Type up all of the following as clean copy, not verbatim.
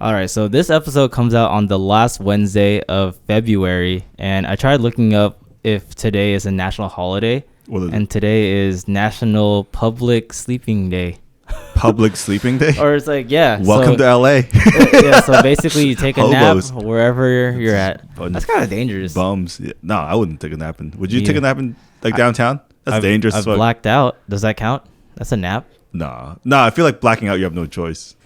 All right, so this episode comes out on the last Wednesday of February, and I tried looking up if today is a national holiday, and today is National Public Sleeping Day. Public Sleeping Day? Or it's like, yeah. Welcome to LA. Yeah, so basically you take a Hobos. nap wherever you're at. That's kind of dangerous. Bums. Yeah. No, I wouldn't take a nap. Would you take a nap in like downtown? That's dangerous. I've blacked out. Does that count? That's a nap? No, I feel like blacking out, you have no choice.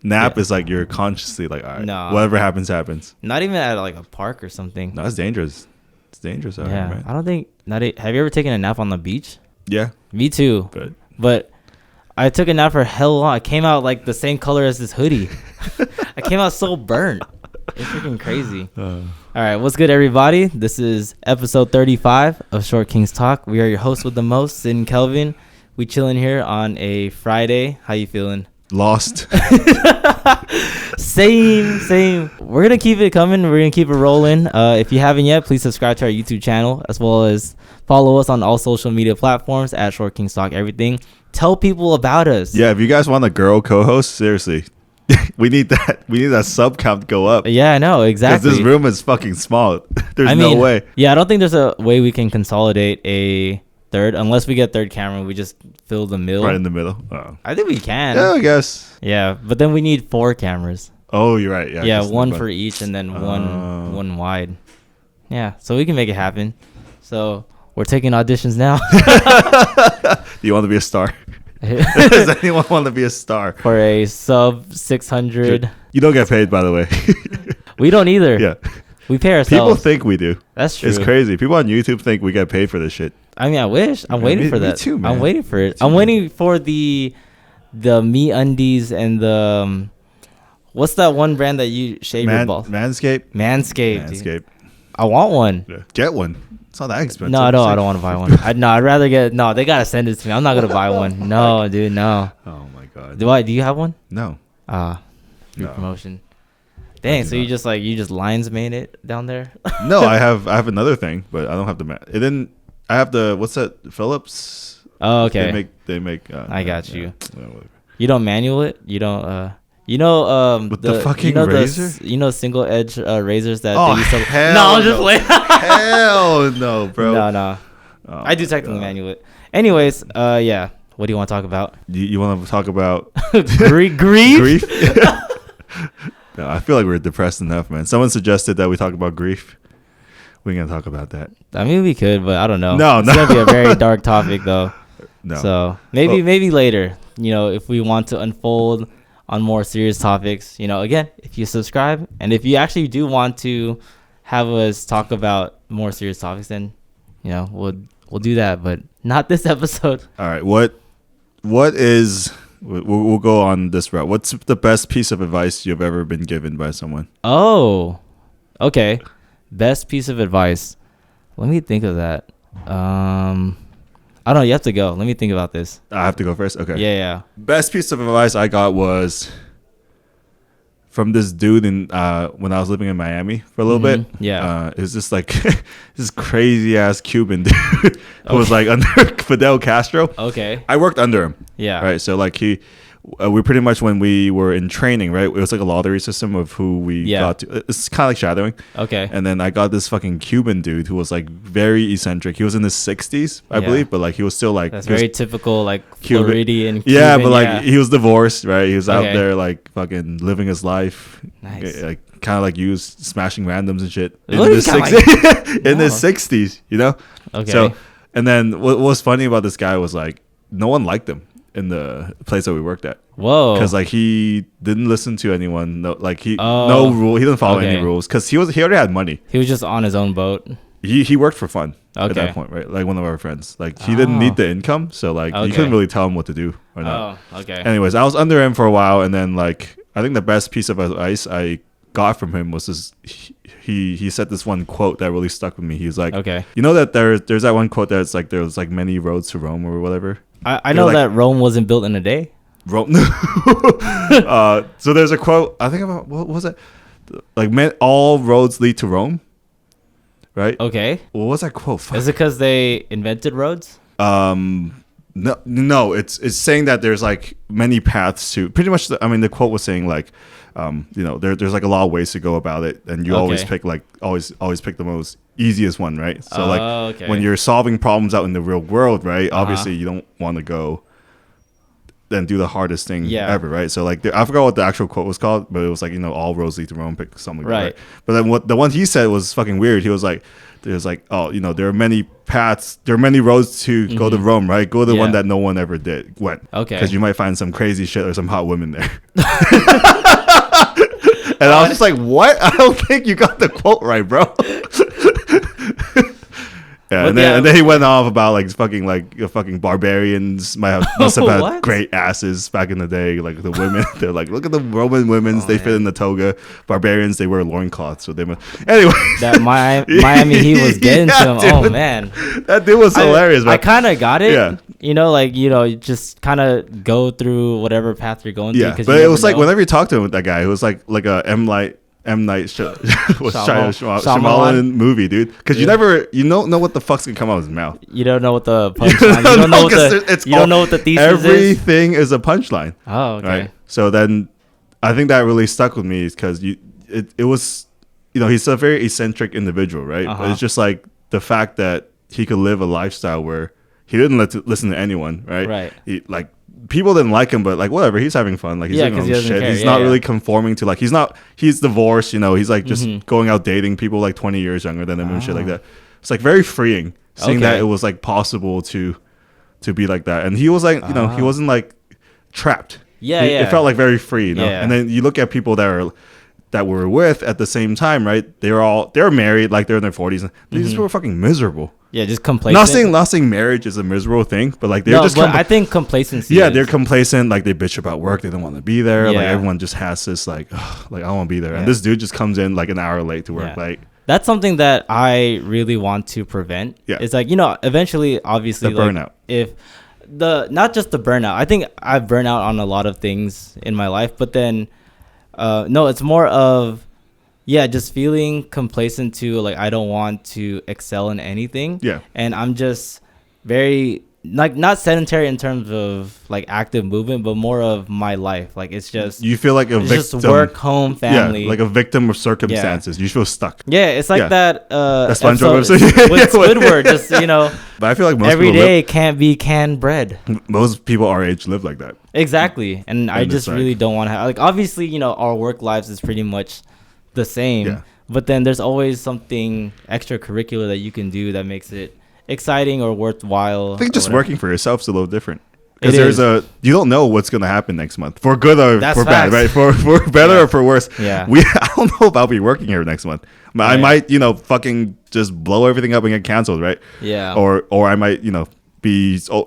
Nap is like you're consciously like, all right, whatever happens, happens. Not even at like a park or something. No, it's dangerous. It's dangerous out here, man. I don't think. Have you ever taken a nap on the beach? Yeah. Me too. But I took a nap for hell long. I came out like the same color as this hoodie. I came out so burnt. It's freaking crazy. All right, what's good, everybody? This is episode 35 of Short Kings Talk. We are your hosts with the most, Sid and Kelvin. We chilling here on a Friday. How you feeling? Lost. Same. We're gonna keep it coming. We're gonna keep it rolling. If you haven't yet, please subscribe to our YouTube channel as well as follow us on all social media platforms at Short Kings Talk Everything. Tell people about us. Yeah, if you guys want a girl co-host, seriously, we need that sub count to go up. Yeah, I know, exactly. Because this room is fucking small. There's no way. Yeah, I don't think there's a way we can consolidate a third unless we get third camera. We just fill the middle. Right in the middle. Oh. I think we can. Yeah, I guess. Yeah, but then we need 4 cameras. Oh, you're right. Yeah, one for each and then one wide. Yeah, so we can make it happen. So we're taking auditions now. Do you want to be a star? Does anyone want to be a star? For a sub 600. You don't get paid, by the way. We don't either. Yeah. We pay ourselves. People think we do. That's true. It's crazy. People on YouTube think we get paid for this shit. I mean, I wish. I'm waiting for that. Me too, man. I'm waiting for it. I'm waiting for the Me Undies and the what's that one brand that you shave your balls? Manscaped. I want one. Yeah. Get one. It's not that expensive. No, I don't want to buy one. I'd rather get. No, they gotta send it to me. I'm not gonna buy one. No, dude, no. Oh my god. Do you have one? No. Free promotion. Dang, so you just lines made it down there? No, I have another thing, but I don't have the it didn't. I have the what's that? Phillips. Oh, okay. They make. I got you. Yeah, you don't manual it. You don't. With the fucking razor. Single edge razors that they used to. Hell no, I'm just playing. Hell no, bro. No. Oh, I do technically manual it. Anyways, yeah. What do you want to talk about? You want to talk about grief? Grief? No, I feel like we're depressed enough, man. Someone suggested that we talk about grief. We're gonna talk about that. I mean, we could, but I don't know. No, it's gonna be a very dark topic, though. No. So maybe later. If we want to unfold on more serious topics. Again, if you subscribe and if you actually do want to have us talk about more serious topics, then we'll do that, but not this episode. All right. What is? We'll go on this route. What's the best piece of advice you've ever been given by someone? Oh, okay. Best piece of advice. Let me think of that. I don't know. You have to go. Let me think about this. I have to go first? Okay. Yeah. Best piece of advice I got was from this dude when I was living in Miami for a little bit. Yeah. It was just like this crazy ass Cuban dude who was like under Fidel Castro. Okay. I worked under him. Yeah. Right. So like we pretty much, when we were in training, right, it was like a lottery system of who we got to. It's kind of like shadowing. Okay. And then I got this fucking Cuban dude who was like very eccentric. He was in his 60s, I believe, but like he was still like. That's very typical, like Cuban. Floridian Cuban. Yeah, but like he was divorced, right? He was out there like fucking living his life. Nice. Like kind of like you, smashing randoms and shit in his 60s. In his 60s, Okay. So, and then what was funny about this guy was like no one liked him in the place that we worked at. Whoa. Because like he didn't listen to anyone. No, like no rule. He didn't follow any rules because he already had money. He was just on his own boat. He worked for fun at Okay. that point, right? Like one of our friends. Like he didn't need the income, so like you couldn't really tell him what to do or not. Oh, okay. Anyways, I was under him for a while, and then like I think the best piece of advice I got from him was this. He said this one quote that really stuck with me. He was like, okay, that there's that one quote that's like there's like many roads to Rome or whatever. I know that Rome wasn't built in a day. Rome. So there's a quote, I think about, what was it? Like, all roads lead to Rome, right? Okay. What was that quote? Is it because they invented roads? No, it's saying that there's like many paths to pretty much. The quote was saying like, there's like a lot of ways to go about it, and you always pick like always pick the most easiest one, right? So when you're solving problems out in the real world, right? Obviously, you don't want to go then do the hardest thing ever, right? So like I forgot what the actual quote was called, but it was like all roads lead to Rome, pick something like that. Right? But then what the one he said was fucking weird. He was like, there's like, there are many paths, there are many roads to go to Rome, right? Go to the one that no one ever went. Okay. Because you might find some crazy shit or some hot women there. And I was just like, what? I don't think you got the quote right, bro. Yeah, and then he went off about like fucking barbarians must have had great asses back in the day. Like the women, they're like, look at the Roman women's, they fit in the toga. Barbarians, they wear loincloths. So anyway. That Miami Heat was getting to him. Dude, oh man, that dude was hilarious. I kind of got it. Yeah. Just kind of go through whatever path you're going through. Yeah, but it was like whenever you talk to him with that guy, it was like a M. Night Shyamalan movie, dude. Because you don't know what the fuck's gonna come out of his mouth. You don't know what the punchline. You don't know what the thesis is. Everything is a punchline. Oh, okay. Right. So then, I think that really stuck with me because it was, he's a very eccentric individual, right? But it's just like the fact that he could live a lifestyle where he didn't listen to anyone, right? Right. He, like, people didn't like him, but like whatever, he's having fun. Like he's doing his own shit. He's not really conforming to like he's divorced, he's like just going out dating people like 20 years younger than him and shit like that. It's like very freeing seeing that it was like possible to be like that. And he was like, he wasn't like trapped. It felt like very free, And then you look at people that were with at the same time, right? They're married, like they're in their 40s, and these people were fucking miserable. Yeah, just complacent. Not saying marriage is a miserable thing, but like I think complacency. Yeah, they're complacent. Like they bitch about work. They don't want to be there. Yeah. Like everyone just has this like I want to be there. Yeah. And this dude just comes in like an hour late to work. Yeah. Like that's something that I really want to prevent. Yeah, it's like eventually, obviously, the burnout. If not just the burnout, I think I've burnt out on a lot of things in my life, but then no, it's more of. Yeah, just feeling complacent to like I don't want to excel in anything. Yeah. And I'm just very like not sedentary in terms of like active movement, but more of my life. Like it's just you feel like a victim. Just work, home, family. Yeah, like a victim of circumstances. Yeah. You feel stuck. Yeah, it's like that SpongeBob episode with Squidward. Just But I feel like most every day can't be canned bread. Most people our age live like that. Exactly, and I just really don't want to have like obviously our work lives is pretty much the same, but then there's always something extracurricular that you can do that makes it exciting or worthwhile. I think just working for yourself is a little different because you don't know what's gonna happen next month for good or for bad, right? For better or for worse. Yeah, I don't know if I'll be working here next month. I might fucking just blow everything up and get canceled, right? Yeah, or I might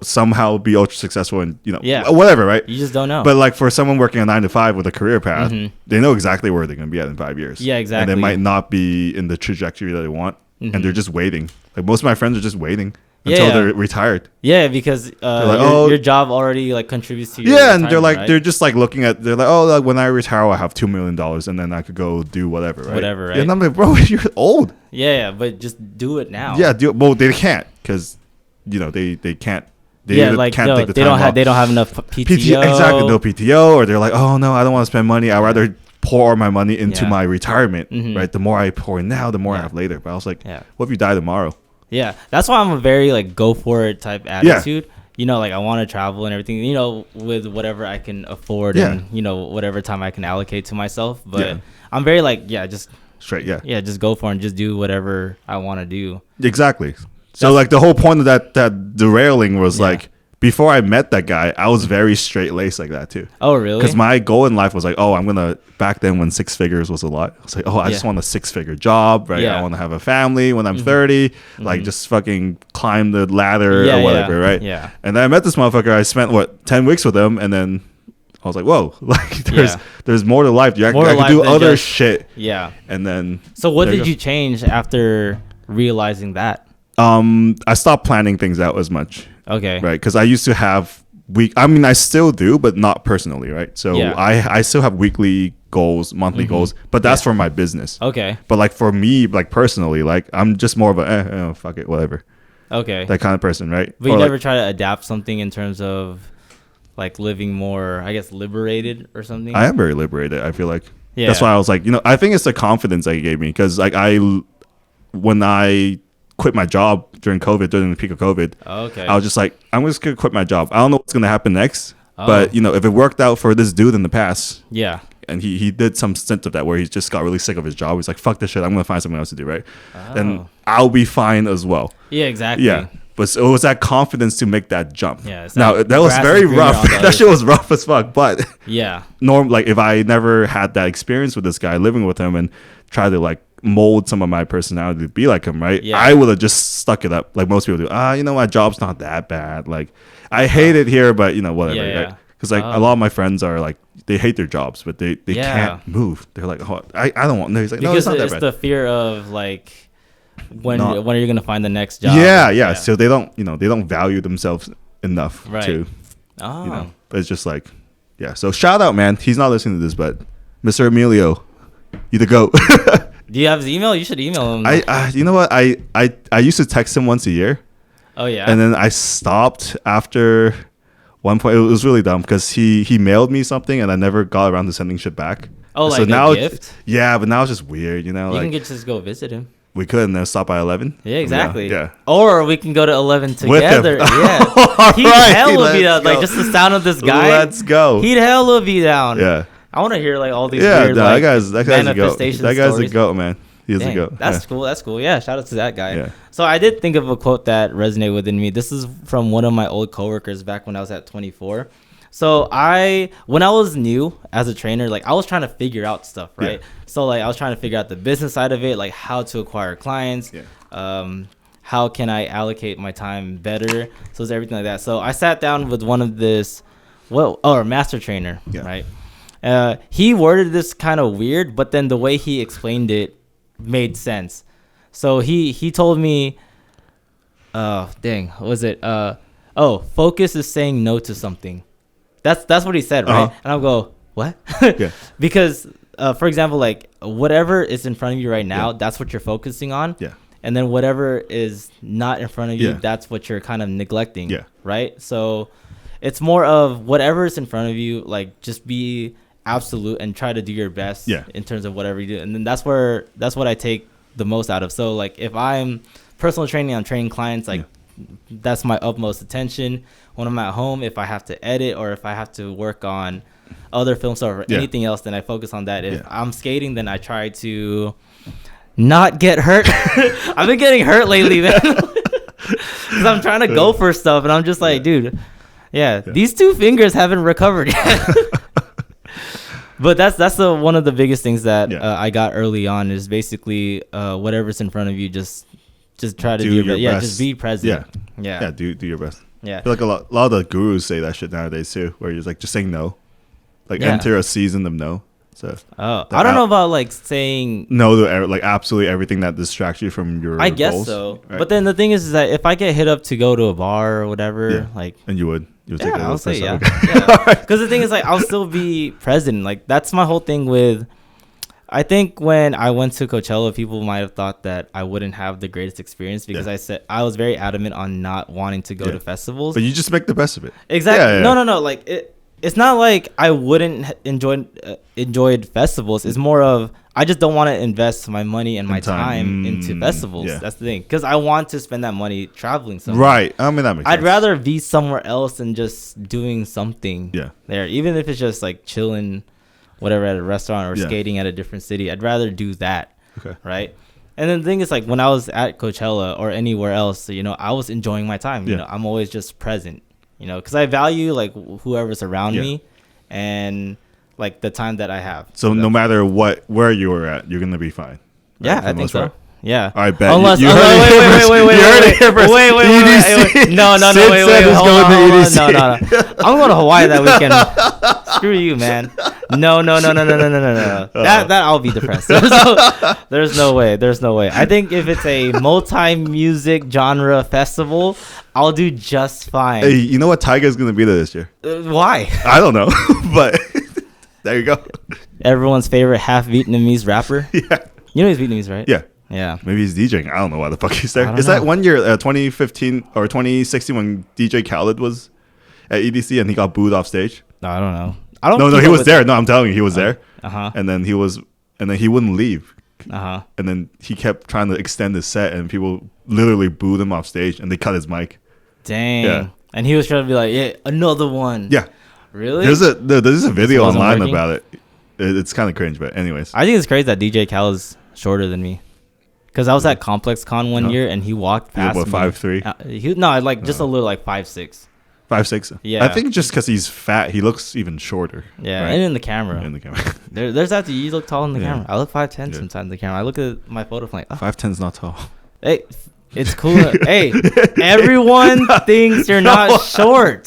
somehow be ultra successful and whatever, right? You just don't know. But like for someone working a 9 to 5 with a career path, they know exactly where they're going to be at in 5 years. Yeah, exactly. And they might not be in the trajectory that they want, and they're just waiting. Like most of my friends are just waiting until they're retired. Yeah, because your job already like contributes to your and they're like they're just like looking at like when I retire I'll have $2 million and then I could go do whatever, right? Whatever, right? And I'm like, bro, you're old. Yeah, but just do it now. Yeah, well they can't because they can't. They can't take the time off. They don't have enough PTO. Exactly, no PTO, or they're like, oh no, I don't want to spend money. I'd rather pour my money into my retirement. Right, the more I pour in now, the more I have later. But I was like, what if you die tomorrow? Yeah, that's why I'm a very like go for it type attitude. Like I want to travel and everything. With whatever I can afford and whatever time I can allocate to myself. But I'm very like just straight. Yeah, just go for it and just do whatever I want to do. Exactly. So like the whole point of that derailing was like before I met that guy, I was very straight laced like that too. Oh really? Because my goal in life was like, I'm gonna back then when 6 figures was a lot. I was like, I just want a 6-figure job, right? I want to have a family when I'm 30, like just fucking climb the ladder or whatever, right? Yeah. And then I met this motherfucker. I spent 10 weeks with him, and then I was like, whoa, like there's more to life. I can do other shit. Yeah. And then so what did you change after realizing that? I stopped planning things out as much. Okay. Right, because I used to have I still do, but not personally, right? So I still have weekly goals, monthly goals, but that's for my business. Okay. But like for me, like personally, like I'm just more of a fuck it, whatever. Okay. That kind of person, right? But you Or never like, try to adapt something in terms of like living more, I guess, liberated or something. I am very liberated. I feel like. Yeah. That's why I was like, I think it's the confidence that he gave me because like when I quit my job during COVID, during the peak of COVID, I was just like, I'm just gonna quit my job. I don't know what's gonna happen next, but if it worked out for this dude in the past, and he did some stint of that where he just got really sick of his job. He's like, fuck this shit. I'm gonna find something else to do, right? Then I'll be fine as well. Yeah, exactly. Yeah. But it was that confidence to make that jump. Yeah. Now that was very rough. That shit was rough as fuck. But yeah, like if I never had that experience with this guy, living with him, and try to like mold some of my personality to be like him, right? Yeah. I would have just stuck it up like most people do. My job's not that bad. Like I hate it here, but whatever. Yeah. Right? Because like a lot of my friends are like they hate their jobs, but they can't move. They're like, oh, I don't want. No, he's like, no, it's not that bad. It's the fear of like. When are you gonna find the next job? Yeah. So they don't, they don't value themselves enough to, but it's just like, yeah. So shout out, man. He's not listening to this, but Mr. Emilio, you the GOAT. Do you have his email? You should email him. You know what? I used to text him once a year. Oh yeah. And then I stopped after one point. It was really dumb because he mailed me something and I never got around to sending shit back. Oh, so like now a gift? Yeah, but now it's just weird, You like, can just go visit him. We could and then stop by 11. Yeah, exactly. Yeah. Or we can go to 11 together. Yeah. He'd hella be down. Like just the sound of this guy. Let's go. He'd hella be down. Yeah. I want to hear like all these weird that guy's a goat. That guy's stories. a goat, man. He's a goat. That's cool. That's cool. Yeah. Shout out to that guy. Yeah. So I did think of a quote that resonated within me. This is from one of my old coworkers back when I was at 24. So when I was new as a trainer, like I was trying to figure out stuff, right? Yeah. So like I was trying to figure out the business side of it, like how to acquire clients, how can I allocate my time better, so it's everything like that. So I sat down with one of this, master trainer, right? He worded this kind of weird, but then the way he explained it made sense. So he told me, what was it? Focus is saying no to something. That's what he said, right? And I'll go, what? Yeah. Because, for example, like whatever is in front of you right now, that's what you're focusing on. Yeah. And then whatever is not in front of you, that's what you're kind of neglecting. Yeah. Right. So it's more of whatever is in front of you, like just be absolute and try to do your best in terms of whatever you do. And then that's what I take the most out of. So like if I'm personal training, I'm training clients, like that's my utmost attention. When I'm at home, if I have to edit or if I have to work on other film stuff or anything else, then I focus on that. If I'm skating, then I try to not get hurt. I've been getting hurt lately, man. Because I'm trying to go for stuff, and I'm just like, dude, these two fingers haven't recovered yet. But that's one of the biggest things that I got early on is basically whatever's in front of you, just try to do your best. Yeah, just be present. Yeah. Do your best. Yeah. I feel like a lot of the gurus say that shit nowadays too, where you're like just saying no, like enter a season of no. So I don't know about like saying no to like absolutely everything that distracts you from your I guess goals, so. Right? But then the thing is that if I get hit up to go to a bar or whatever, like and you would take it. I'll say because the thing is like I'll still be present. Like that's my whole thing with. I think when I went to Coachella, people might have thought that I wouldn't have the greatest experience because I was very adamant on not wanting to go to festivals. But you just make the best of it. Exactly. No. Like it's not like I wouldn't enjoyed festivals. It's more of I just don't want to invest my money and my time into festivals. Yeah. That's the thing, because I want to spend that money traveling somewhere. Right. I mean that makes sense. I'd rather be somewhere else than just doing something there, even if it's just like chilling. Whatever at a restaurant or skating at a different city, I'd rather do that. Okay. Right. And then the thing is, like when I was at Coachella or anywhere else, I was enjoying my time. I'm always just present. Because I value like whoever's around me, and like the time that I have. So no matter where you were at, you're gonna be fine. Right? Yeah, I think so. Yeah. I bet. Unless, wait. No, I'm going to Hawaii that weekend. Screw you, man. No. That I'll be depressed. There's no way. I think if it's a multi-music genre festival, I'll do just fine. Hey, you know what Tyga's going to be there this year? Why? I don't know, but there you go. Everyone's favorite half Vietnamese rapper. Yeah. You know he's Vietnamese, right? Yeah. Yeah. Maybe he's DJing. I don't know why the fuck he's there. Is that one year, 2015 or 2016, when DJ Khaled was at EDC and he got booed off stage? No, I don't know. I don't. No, he was there. No, I'm telling you, he was there. Uh-huh. And then he wouldn't leave. Uh-huh. And then he kept trying to extend his set, and people literally booed him off stage, and they cut his mic. Dang. Yeah. And he was trying to be like, yeah, another one. Yeah. Really? There's a video online about it. It's kind of cringe, but anyways. I think it's crazy that DJ Khaled's shorter than me. Because I was at Complex Con one year, and he walked past me. 5'3"? Just a little like 5'6". 5'6". Yeah. I think just because he's fat, he looks even shorter. Yeah, right? and in the camera. There's that. You look tall in the camera. I look 5'10" sometimes in the camera. I look at my photo from like, 5'10's not tall. Hey, it's cool. Hey, everyone thinks you're not short.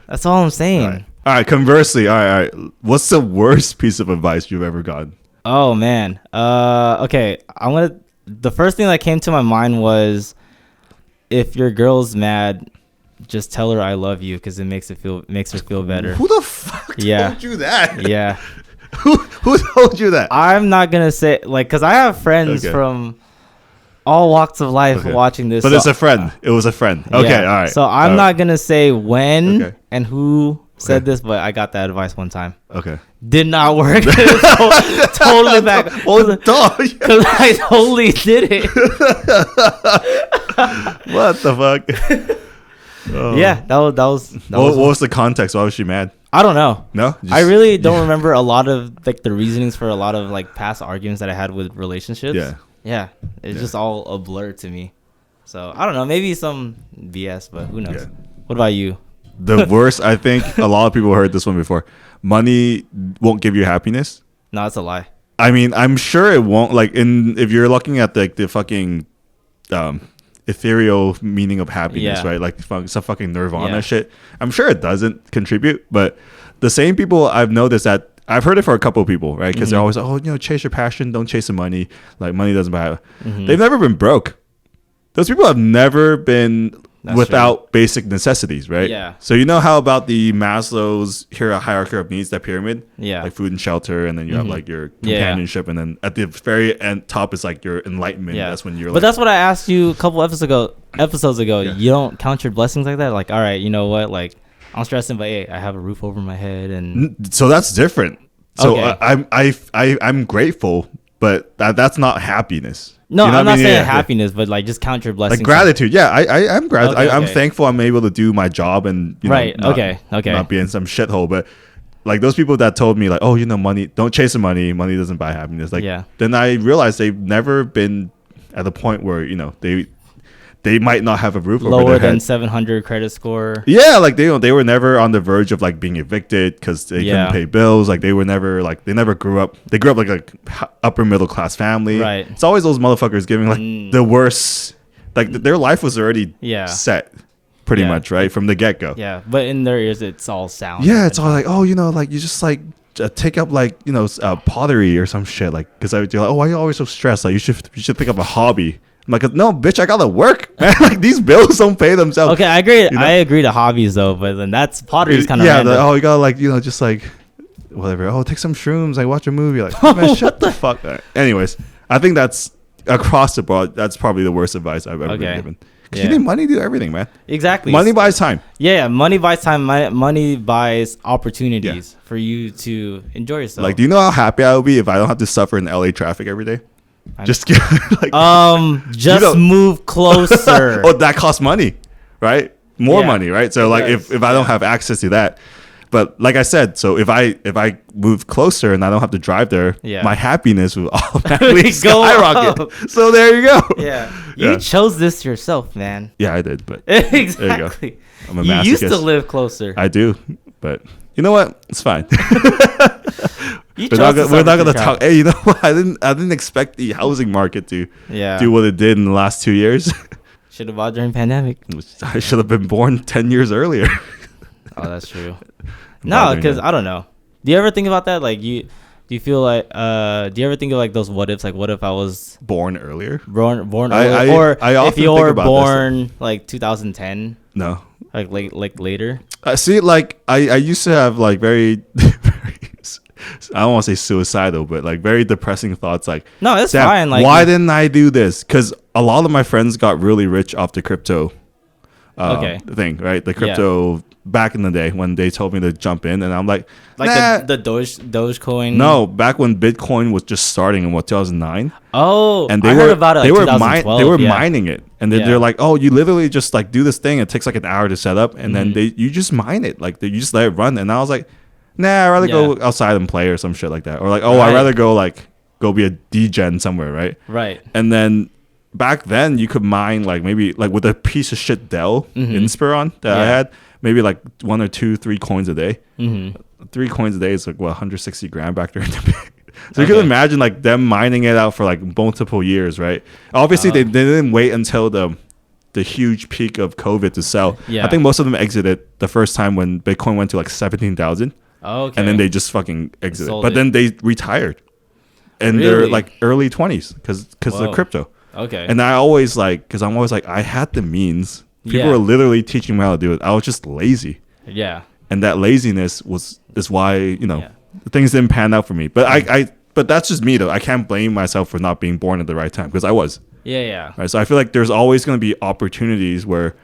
That's all I'm saying. All right. Conversely, all right. What's the worst piece of advice you've ever gotten? Oh man. Okay. The first thing that came to my mind was, if your girl's mad, just tell her I love you, because it makes her feel better. Who the fuck told you that? Yeah. Who told you that? I'm not gonna say, like, because I have friends from all walks of life watching this. But it's a friend. It was a friend. Okay, yeah. all right. So I'm not gonna say when and who said this, but I got that advice one time. Okay. Did not work. Totally back. Well, dog. Because I totally did it. What the fuck? Oh. Yeah, that was what was the context? Why was she mad? I don't know. No? I really don't remember a lot of like the reasonings for a lot of like past arguments that I had with relationships. Yeah. It's just all a blur to me. So I don't know. Maybe some BS, but who knows? Yeah. What about you? The worst, I think a lot of people heard this one before. Money won't give you happiness. No, that's a lie. I mean, I'm sure it won't. Like, if you're looking at the fucking ethereal meaning of happiness, right? Like some fucking Nirvana shit. I'm sure it doesn't contribute, but the same people I've noticed that I've heard it for a couple of people, right? Because they're always like, chase your passion, don't chase the money. Like, money doesn't buy. They've never been broke. Those people have never been without basic necessities, right? Yeah. So you know how about the Maslow's hierarchy of needs, that pyramid? Yeah. Like food and shelter, and then you have like your companionship, and then at the very end top is like your enlightenment. Yeah. That's when you're. But that's what I asked you a couple episodes ago. Yeah. You don't count your blessings like that. Like, all right, you know what? Like, I'm stressing, but hey, I have a roof over my head, and so that's different. So I'm grateful, but that's not happiness. No, I'm not saying happiness, but like just count your blessings. Like gratitude, yeah. I'm gratitude. I'm thankful I'm able to do my job and not be in some shithole. But like those people that told me like, money, don't chase the money. Money doesn't buy happiness. Like, then I realized they've never been at the point where they might not have a roof over their head. Lower than 700 credit score. Yeah, like they were never on the verge of like being evicted because they couldn't pay bills. Like they never grew up. They grew up like a upper middle class family. Right. It's always those motherfuckers giving like the worst. Like their life was already set, pretty much, right, from the get go. Yeah, but in their ears, it's all sound. Yeah, it's all like, like you just like take up like pottery or some shit. Like because you're like, why are you always so stressed? Like you should pick up a hobby. I'm like, no, bitch, I gotta work, man. Like these bills don't pay themselves. Okay, I agree. I agree to hobbies though, but then that's pottery's kind of random. You gotta like just like whatever. Oh, take some shrooms, like watch a movie. Like, man, shut the fuck up. Anyways, I think that's across the board. That's probably the worst advice I've ever been given. Because you need money to do everything, man. Exactly. Money buys time. Yeah, money buys time. Money buys opportunities for you to enjoy yourself. Like, do you know how happy I would be if I don't have to suffer in LA traffic every day? Just move closer. Oh, that costs money, right? More money, right? So like if I don't have access to that, but like I said, so if I move closer and I don't have to drive there, my happiness will automatically skyrocket. Up. So there you go. Yeah, you chose this yourself, man. Yeah, I did, but exactly. There you go. I'm a masochist. You used to live closer. I do, but you know what? It's fine. We're not gonna talk. Hey, you know what? I didn't expect the housing market to do what it did in the last 2 years. Should have bought during pandemic. I should have been born 10 years earlier. Oh, that's true. No, because I don't know. Do you ever think about that? Like, do you feel like do you ever think of like those what ifs? Like, what if I was born earlier? Born earlier, or if you were born like 2010? No, like later. See, like I used to have like very I don't want to say suicidal, but like very depressing thoughts. Like, no, it's fine. Like, why didn't I do this? Because a lot of my friends got really rich off the crypto thing, right? The crypto back in the day when they told me to jump in, and I'm like nah. the Dogecoin. No, back when Bitcoin was just starting in 2009. Oh, and I heard about it. Like they were mining it, and they're like, oh, you literally just like do this thing. It takes like an hour to set up, and then you just mine it, like you just let it run. And I was like, nah, I'd rather go outside and play or some shit like that, or like, oh, I'd rather go be a degen somewhere, right? Right. And then back then you could mine like maybe like with a piece of shit Dell Inspiron that I had, maybe like 1 or 2, 3 coins a day. 3 coins a day is like 160 grand back there. So you can imagine like them mining it out for like multiple years, right? Obviously they didn't wait until the huge peak of COVID to sell. I think most of them exited the first time when Bitcoin went to like 17,000. And then they just fucking exited. But then they retired. And they're like early 20s because of crypto. Okay. And I always like, because I'm always like, I had the means. People were literally teaching me how to do it. I was just lazy. Yeah. And that laziness is why, things didn't pan out for me. But but that's just me though. I can't blame myself for not being born at the right time because I was. Yeah. Right. So I feel like there's always going to be opportunities where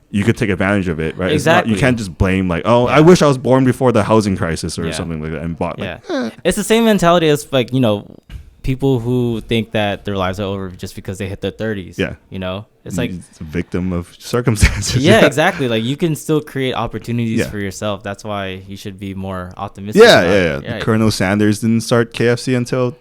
you could take advantage of it, right? Exactly. You can't just blame like, oh, I wish I was born before the housing crisis or something like that and bought. It's the same mentality as like, people who think that their lives are over just because they hit their 30s. Yeah. It's like it's a victim of circumstances. Yeah, exactly. Like you can still create opportunities for yourself. That's why you should be more optimistic. Yeah. Colonel Sanders didn't start KFC until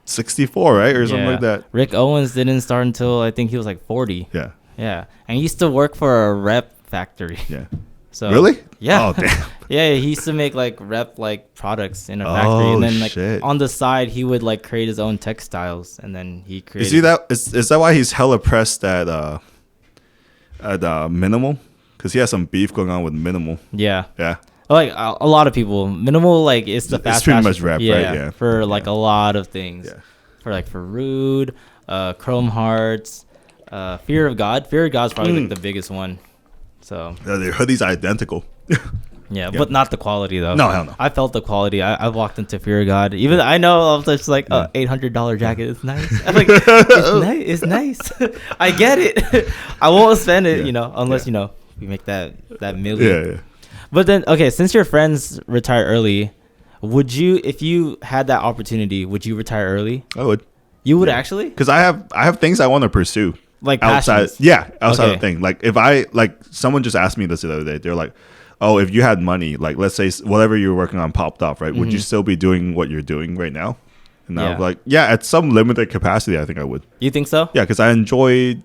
64, right? Or something like that. Rick Owens didn't start until I think he was like 40. Yeah. Yeah. And he used to work for a rep factory. Yeah. So really? Yeah. Oh damn. Yeah, he used to make like rep like products in a factory, and then like on the side he would like create his own textiles, and then he created. You see that? Is that why he's hella pressed at Minimal? Because he has some beef going on with Minimal. Yeah. Yeah. Like a lot of people, Minimal like it's the fast. It's pretty much rep, right? Yeah. For like a lot of things. Yeah. For Rude, Chrome Hearts, Fear of God. Fear of God's probably like the biggest one. So their hoodies are identical. Yeah, but not the quality though. No, hell no. I felt the quality. I walked into Fear of God. Even I know I was just like, $800 jacket is nice. I'm like, it's nice. I get it. I won't spend it, unless we make that million. Yeah. But then, okay, since your friends retire early, would you, if you had that opportunity, would you retire early? I would. You would actually? Because I have things I want to pursue. Like outside, passions. outside of thing. Like if someone just asked me this the other day, they're like, "Oh, if you had money, like let's say whatever you were working on popped off, right? Would you still be doing what you're doing right now?" And I was like, "Yeah, at some limited capacity, I think I would." You think so? Yeah, because I enjoy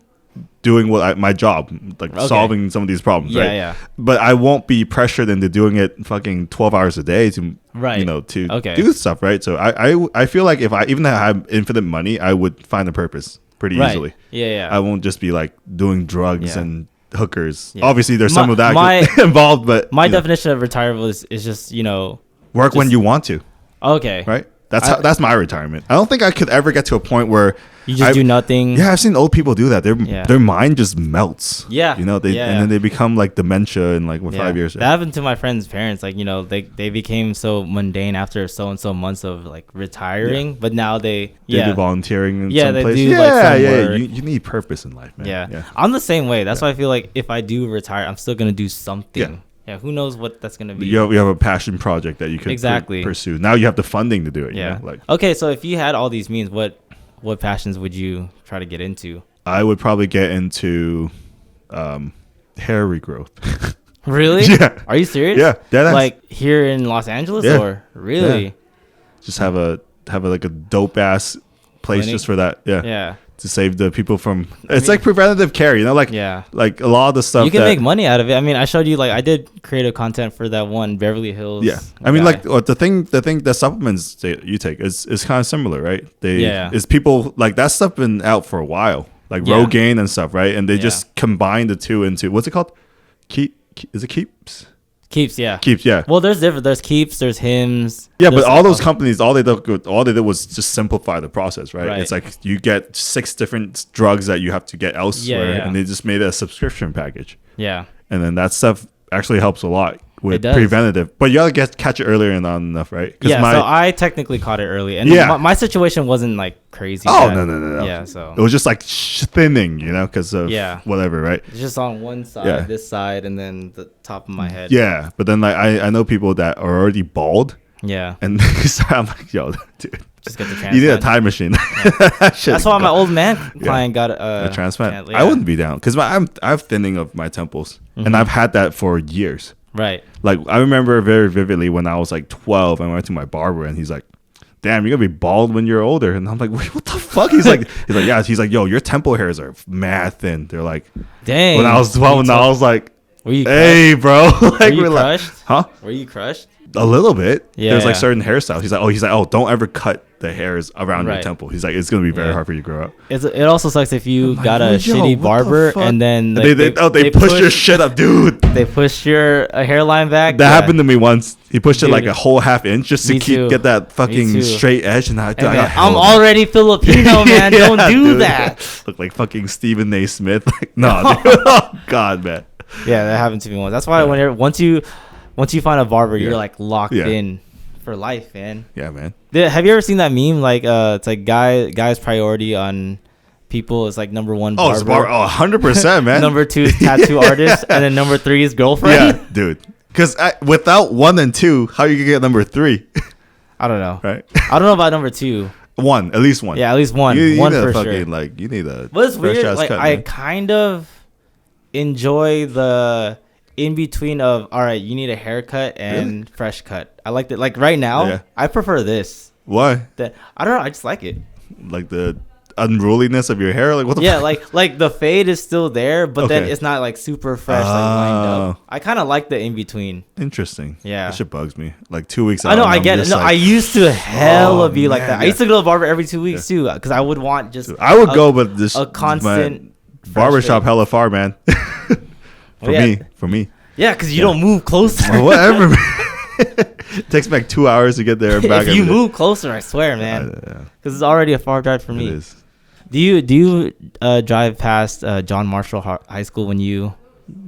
doing my job, like solving some of these problems, right? Yeah. But I won't be pressured into doing it fucking 12 hours a day to do stuff, right? So I feel like if I even have infinite money, I would find a purpose pretty easily. Yeah. I won't just be like doing drugs and hookers. Yeah. Obviously, there's some of that involved, but my definition of retirement is just work when you want to. Okay. Right. That's my retirement. I don't think I could ever get to a point where you just do nothing. Yeah, I've seen old people do that. Their mind just melts. Yeah. And then they become like dementia in like 5 years. That happened to my friend's parents. Like, they became so mundane after so and so months of like retiring, but now they do volunteering in some place. You need purpose in life, man. Yeah. I'm the same way. That's why I feel like if I do retire, I'm still gonna do something. Yeah, who knows what that's gonna be? You have a passion project that you could pursue. Now you have the funding to do it. Yeah. Okay, so if you had all these means, what passions would you try to get into? I would probably get into hair regrowth. Really? Yeah. Are you serious? Yeah. Like here in Los Angeles, or really? Yeah. Just have a dope ass place just for that. Yeah. Yeah. To save the people from like preventative care, like a lot of the stuff you can make money out of it. I mean, I showed you, like, I did creative content for that one Beverly Hills. Yeah, I mean, like the thing the supplements you take is kind of similar, right? Is people like that stuff been out for a while, like Rogaine and stuff, right? And they just combine the two into what's it called? Is it Keeps? Keeps, yeah. Keeps, yeah. Well, there's different. There's Keeps, there's Hims. Yeah, but all those companies, all they did was just simplify the process, right? It's like you get 6 different drugs that you have to get elsewhere, and they just made a subscription package. Yeah. And then that stuff actually helps a lot. with preventative, but you gotta catch it earlier and not enough, right? Yeah, so I technically caught it early, and my situation wasn't like crazy. Oh no. Yeah, so it was just like thinning, because of whatever, right? It's just on one side, this side, and then the top of my head. Yeah, but then like I know people that are already bald. Yeah, and so I'm like, yo, dude. Just get the transplant. You need a time machine. That's why my old man client got a transplant. I wouldn't be down because I have thinning of my temples, and I've had that for years. Right. Like I remember very vividly when I was like 12, I went to my barber, and he's like, "Damn, you're gonna be bald when you're older." And I'm like, "Wait, what the fuck?" He's like, "Yeah." He's like, "Yo, your temple hairs are mad thin." They're like, "Dang." When I was 12, and I was like, "Were you hey, bro?" Like, were you crushed? Huh? Were you crushed? A little bit. Yeah. There's like certain hairstyles. He's like, oh, don't ever cut the hairs around your temple. He's like, it's gonna be very hard for you to grow up. It also sucks if you got a shitty barber and then like, they push your shit up, dude. They push your hairline back. That happened to me once. He pushed it like a whole half inch just to get that fucking straight edge, and I got I'm already Filipino, man. Don't do that. Look like fucking Stephen A. Smith. Like, nah, dude. Oh God, man. Yeah, that happened to me once. That's why once you find a barber, you're like locked in for life, man. Yeah, man. Have you ever seen that meme? Like, it's like guy's priority on people is like number one barber. Oh, 100%, man. Number 2 is tattoo artist, and then number 3 is girlfriend. Yeah, dude. Because without 1 and 2, how you gonna get number 3? I don't know. Right? I don't know about number 2. 1, at least 1. Yeah, at least 1. You one need for fucking, sure. Like, you need a. But it's weird. Like, cut, I man. kind of enjoy the in between of, all right, you need a haircut and fresh cut. I like that. Like right now, I prefer this. Why? I don't know. I just like it. Like the unruliness of your hair. Like what the? Yeah, like the fade is still there, but then it's not like super fresh, like lined up. I kind of like the in between. Interesting. Yeah, that shit bugs me. Like 2 weeks. I know. I get it. No, I used to be like that. I used to go to the barber every 2 weeks too, because I would want just. I would go, but this a constant barbershop hella far, man. For me. Yeah, because you don't move closer. Whatever. It takes me like 2 hours to get there and back. If you move closer, I swear, man. Because it's already a far drive for me. It is. Do you drive past John Marshall High School when you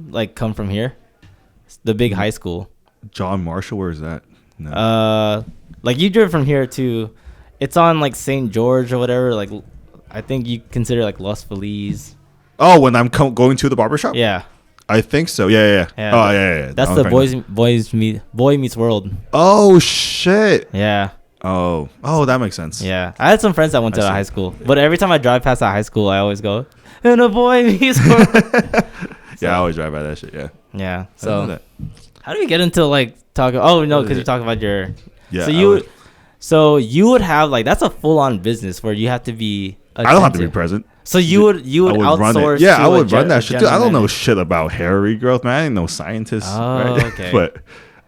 like come from here? The big high school. John Marshall, where is that? No. Like you drove from here to, it's on like St. George or whatever. Like, I think you consider like Los Feliz. Oh, when I'm going to the barbershop? Yeah. I think so. Yeah. Oh, yeah. That's the Boy Meets World. Oh shit. Yeah. Oh, that makes sense. Yeah, I had some friends that went to that high school, but every time I drive past that high school, I always go, "And a Boy Meets World." Yeah, I always drive by that shit. Yeah. Yeah. So, how do we get into like talking? Oh no, because you talk about your. Yeah. So you would have like that's a full on business where you have to be. I don't have to be present. So you would outsource? Yeah, I would run that shit too. I don't know shit about hair regrowth, man. I ain't no scientist. Oh, right? okay. But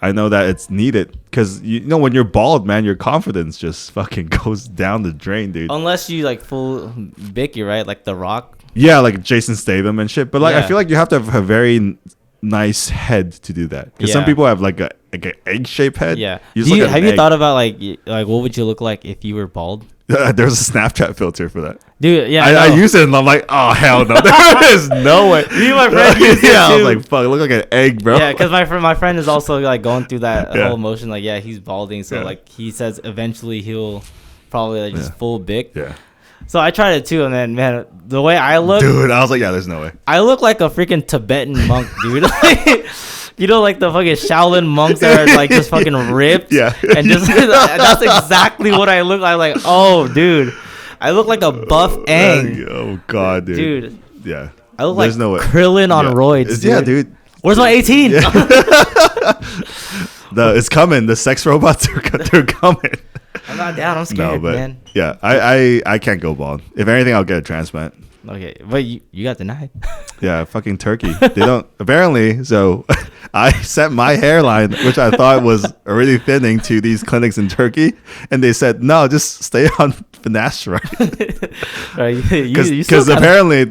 I know that it's needed because when you're bald, man, your confidence just fucking goes down the drain, dude. Unless you like full Bicky, right? Like The Rock. Yeah, like Jason Statham and shit. But like, I feel like you have to have a very nice head to do that. Because some people have like an egg-shaped head. Yeah. Have you thought about like what would you look like if you were bald? There's a Snapchat filter for that. Dude, yeah. I use it and I'm like, oh, hell no. There is no way. Me and my friend use it I was like, fuck, I look like an egg, bro. Yeah, because my friend is also like going through that whole motion. Like, he's balding. So like he says eventually he'll probably like just full Bic. Yeah. So I tried it too. And then, man, the way I look. Dude, I was like, there's no way. I look like a freaking Tibetan monk, dude. Like the fucking Shaolin monks that are like just fucking ripped. Yeah. And just that's exactly what I look like. Like, oh, dude. I look like a buff Aang. Oh, God, dude. Dude. Yeah. I look like Krillin on roids, dude. Yeah, dude. Where's my 18? Yeah. It's coming. The sex robots are coming. I'm not down. I'm scared, man. Yeah, I can't go bald. If anything, I'll get a transplant. Okay, but you got denied. Yeah, fucking Turkey. They don't apparently. So I sent my hairline, which I thought was already thinning, to these clinics in Turkey, and they said no, just stay on finasteride. Because apparently,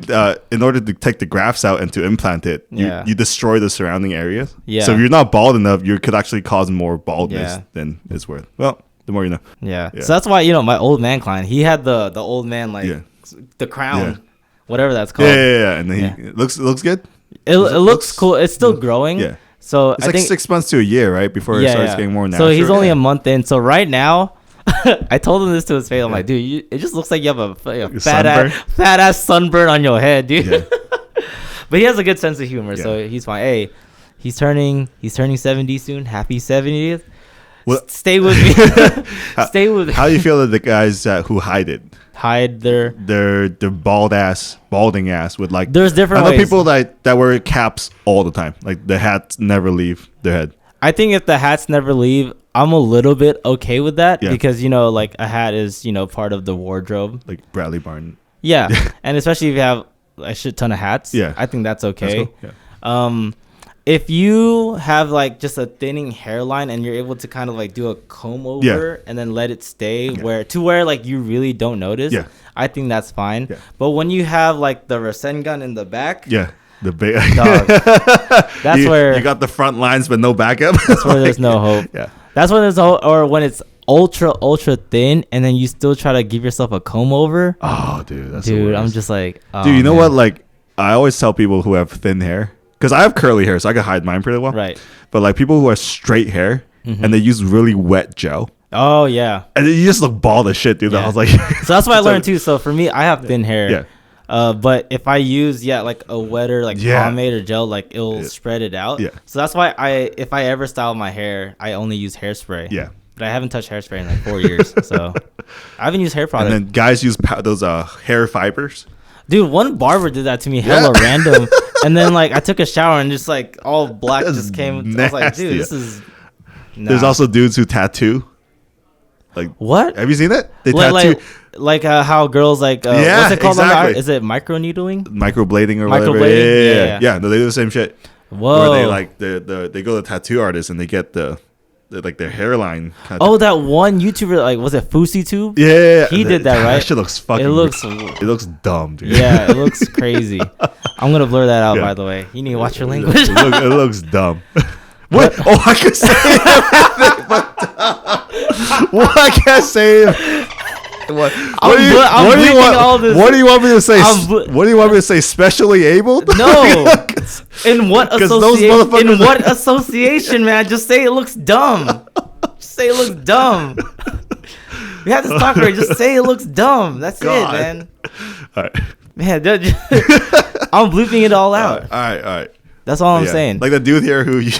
in order to take the grafts out and to implant it, you destroy the surrounding areas. Yeah. So if you're not bald enough, you could actually cause more baldness than it's worth. Well, the more you know. Yeah. So that's why my old man client, he had the old man the crown. Yeah. Whatever that's called. Yeah. And then it looks good. It looks cool. It's still growing. Yeah. So it's like 6 months to a year, right? Before it starts getting more natural. So he's only a month in. So right now, I told him this to his face. I'm like, dude, it just looks like you have a fat ass sunburn on your head, dude. Yeah. But he has a good sense of humor, so he's fine. Hey, he's turning 70 soon. Happy 70th. Well, stay with me. Stay with me. How do you feel that the guys who hide their balding ass with like? There's different. I know people that wear caps all the time. Like the hats never leave their head. I think if the hats never leave, I'm a little bit okay with that because like a hat is part of the wardrobe. Like Bradley Barton. Yeah, and especially if you have a shit ton of hats. Yeah, I think that's okay. That's cool. Yeah. If you have like just a thinning hairline and you're able to kind of like do a comb over and then let it stay where like you really don't notice, I think that's fine. Yeah. But when you have like the Rasengan in the back, the big that's where you got the front lines but no backup. That's where there's no hope. Yeah, that's when there's or when it's ultra thin and then you still try to give yourself a comb over. Oh, dude, I'm just like, dude, you know what? Like I always tell people who have thin hair. Because I have curly hair, so I can hide mine pretty well. Right. But like people who have straight hair and they use really wet gel. Oh, yeah. And you just look bald as shit, dude. Yeah. I was like... So that's what I learned too. So for me, I have thin hair. Yeah. But if I use, like a wetter pomade or gel, like it'll spread it out. Yeah. So that's why if I ever style my hair, I only use hairspray. Yeah. But I haven't touched hairspray in like 4 years. So I haven't used hair product. And then guys use those hair fibers. Dude, one barber did that to me hella random. And then like I took a shower and just like all black just came. Nasty. I was like, dude, this is... Nah. There's also dudes who tattoo. Like what? Have you seen that? They tattoo like how girls like what's it called? Exactly. Is it micro needling? Microblading or whatever. Yeah. No, they do the same shit. Whoa. Where they like they go to tattoo artists and they get like their hairline. That one YouTuber, like was it FouseyTube? Yeah, he did that, right? That shit looks fucking. It looks dumb, dude. Yeah, it looks crazy. I'm gonna blur that out, by the way. You need to watch your language. It looks dumb. What? Oh, I can say everything, but what I can't say. What do you want me to say? What do you want me to say? Specially abled? No. In what association? In what association, man? Just say it looks dumb. Just say it looks dumb. We have this talk already. Just say it looks dumb. That's it, man. All right. Man, I'm bleeping it all out. All right. That's all I'm saying. Like the dude here we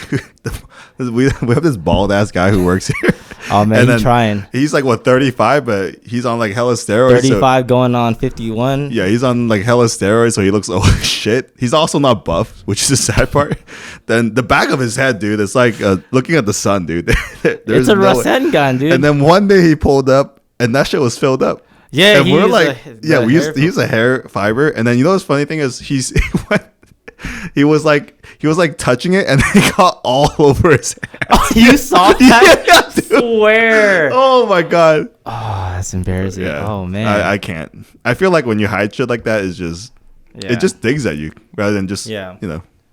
have this bald ass guy who works here. Oh man, he's trying. He's like 35, but he's on like hella steroids. 35 going on 51. Yeah, he's on like hella steroids, so he looks old as shit. He's also not buff, which is the sad part. Then the back of his head, dude, it's like looking at the sun, dude. It's a Rasengan, dude. And then one day he pulled up, and that shit was filled up. Yeah, and we're like, we used a hair fiber, and then you know what's funny thing is he was like touching it and it got all over his hair. Oh, you saw that? Yeah, I swear. Oh my god. Oh, that's embarrassing. Yeah. Oh man. I can't. I feel like when you hide shit like that, it just digs at you rather than just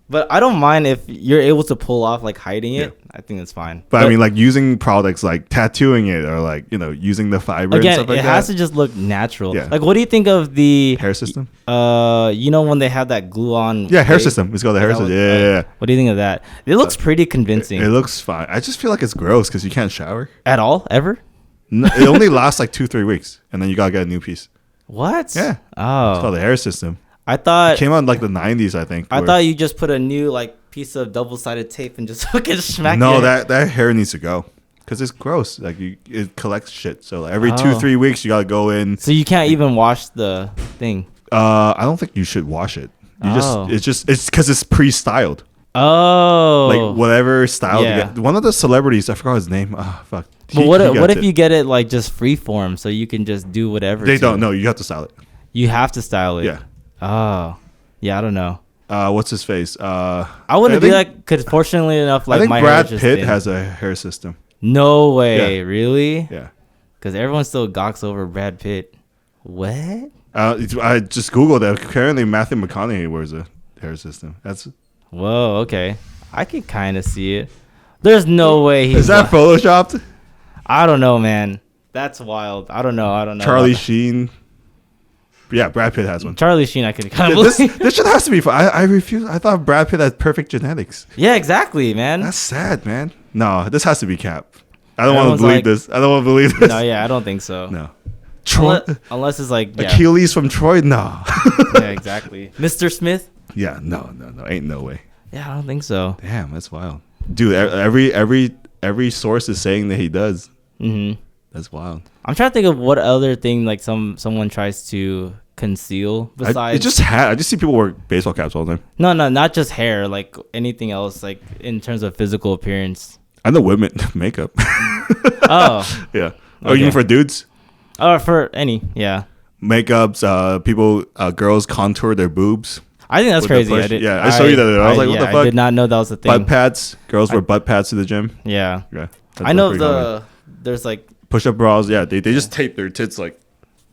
But I don't mind if you're able to pull off like hiding it. I think it's fine. But I mean, like using products like tattooing it or like using the fiber again, and stuff like that. It has to just look natural. Yeah. Like, what do you think of the hair system? When they have that glue on. Yeah, hair system. It's called the hair system. Yeah. What do you think of that? It looks pretty convincing. It looks fine. I just feel like it's gross because you can't shower at all ever. No, it only lasts like 2-3 weeks, and then you gotta get a new piece. What? Yeah. Oh. It's called the hair system. I thought it came out in like the 90s, I think. I thought you just put a new like piece of double-sided tape and just fucking smack it. No, that hair needs to go because it's gross. Like it collects shit. So like every 2-3 weeks you gotta go in. So you can't even wash the thing. I don't think you should wash it. It's because it's pre-styled. Oh, like whatever style. Yeah. One of the celebrities, I forgot his name. Oh fuck. But what if you get it like just free form so you can just do whatever? They don't know. You have to style it. You have to style it. Yeah. Oh, yeah. I don't know. What's his face? I wouldn't be like, because fortunately enough, like I think my Brad Pitt has a hair system. No way, really? Yeah. Because everyone still gawks over Brad Pitt. What? I just googled that. Apparently, Matthew McConaughey wears a hair system. Whoa. Okay, I can kind of see it. There's no way he's. Is that photoshopped? I don't know, man. That's wild. I don't know. Charlie Sheen. Yeah, Brad Pitt has one. Charlie Sheen, I could kind of this shit has to be fun. I refuse. I thought Brad Pitt had perfect genetics. Yeah, exactly, man. That's sad, man. No, this has to be cap. I don't want to believe this. I don't want to believe this. No, yeah, I don't think so. No. Troy, unless it's like Achilles from Troy. No. Yeah, exactly. Mr. Smith. Yeah, no, ain't no way. Yeah, I don't think so. Damn, that's wild, dude. Every source is saying that he does. Mm-hmm. That's wild. I'm trying to think of what other thing like someone tries to conceal besides. I just see people wear baseball caps all the time. No, not just hair. Like anything else, like in terms of physical appearance. I know women makeup. Oh. Yeah. Oh, you mean for dudes? Or for any, yeah. Makeups. People, girls contour their boobs. I think that's crazy. I saw you that. I was like, what the fuck? I did not know that was a thing. Butt pads. Girls wear butt pads to the gym. Yeah. Yeah. I know there's like push-up bras. Yeah, they just tape their tits like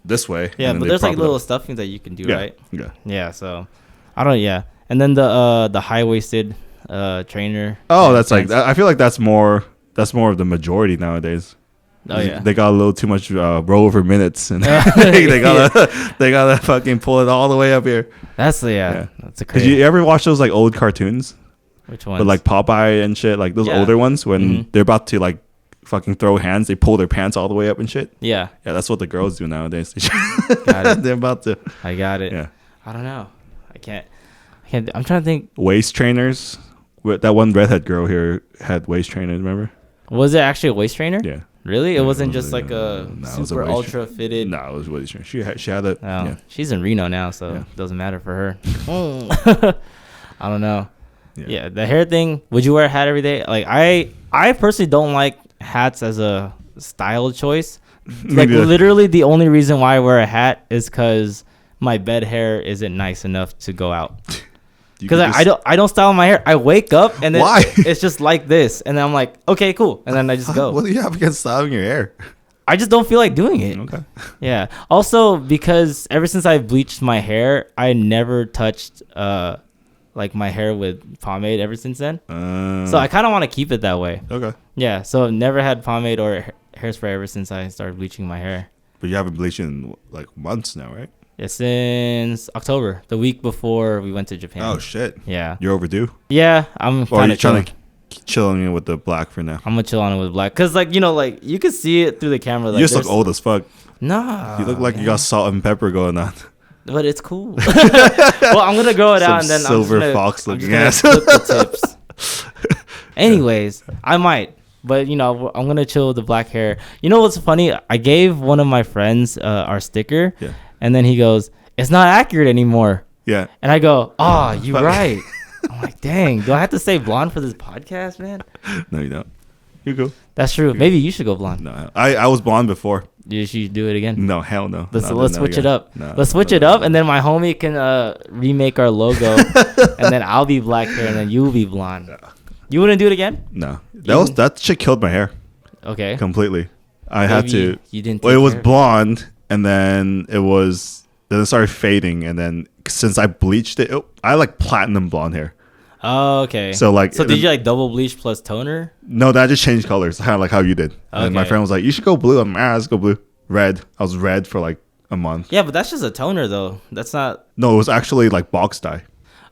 this way. Yeah, but there's like little stuffing that you can do, right? Yeah. Yeah. So I don't. Yeah. And then the high-waisted trainer. Oh, that's like I feel like that's more of the majority nowadays. Oh yeah, they got a little too much rollover minutes, and they gotta fucking pull it all the way up here. That's a crazy. Did you ever watch those like old cartoons? Which ones? But like Popeye and shit, like those older ones when they're about to like fucking throw hands, they pull their pants all the way up and shit. Yeah, that's what the girls do nowadays. Got it. They're about to. I got it. Yeah, I don't know. I can't. I'm trying to think. Waist trainers. That one redhead girl here had waist trainers. Remember? Was it actually a waist trainer? Yeah. Really? It wasn't just like a super ultra fitted. No, it was waist trainer. She had it. Oh, yeah. She's in Reno now, so it doesn't matter for her. I don't know. Yeah, the hair thing. Would you wear a hat every day? Like I personally don't like hats as a style choice. Like literally, the only reason why I wear a hat is because my bed hair isn't nice enough to go out. Because I don't style my hair. I wake up and then it's just like this, and then I'm like, okay, cool, and then I just go. What do you have against styling your hair? I just don't feel like doing it. Okay. Yeah. Also, because ever since I bleached my hair, I never touched like my hair with pomade ever since then. So I kind of want to keep it that way. Okay. Yeah. So I've never had pomade or hairspray ever since I started bleaching my hair. But you haven't bleached in like months now, right? Yeah, since October, the week before we went to Japan. Oh shit! Yeah, you're overdue. Yeah, I'm kind of trying to chilling in with the black for now. I'm gonna chill on it with black, cause like like you can see it through the camera. Like, you just look old as fuck. Nah, you look like you got salt and pepper going on. But it's cool. Well, I'm gonna grow it out and then silver fox looking ass. Flip the tips. Anyways, I might. But, I'm going to chill with the black hair. You know what's funny? I gave one of my friends our sticker. Yeah. And then he goes, it's not accurate anymore. Yeah. And I go, oh, you're right. I'm like, dang, do I have to stay blonde for this podcast, man? No, you don't. You go. That's true. Maybe you should go blonde. No, I was blonde before. You should do it again. No, hell no. Let's switch it up. Let's switch it up, and then my homie can remake our logo, and then I'll be black hair, and then you'll be blonde. You wouldn't do it again? No. That shit killed my hair. Okay. Completely. I had to. You didn't. Well, it was blonde, and then it started fading, and then since I bleached it, I like platinum blonde hair. Oh, okay. So did you like double bleach plus toner? No, that just changed colors, kind of like how you did. Okay. And my friend was like, "You should go blue." I'm like, let's go blue. Red. I was red for like a month. Yeah, but that's just a toner though. That's not. No, it was actually like box dye.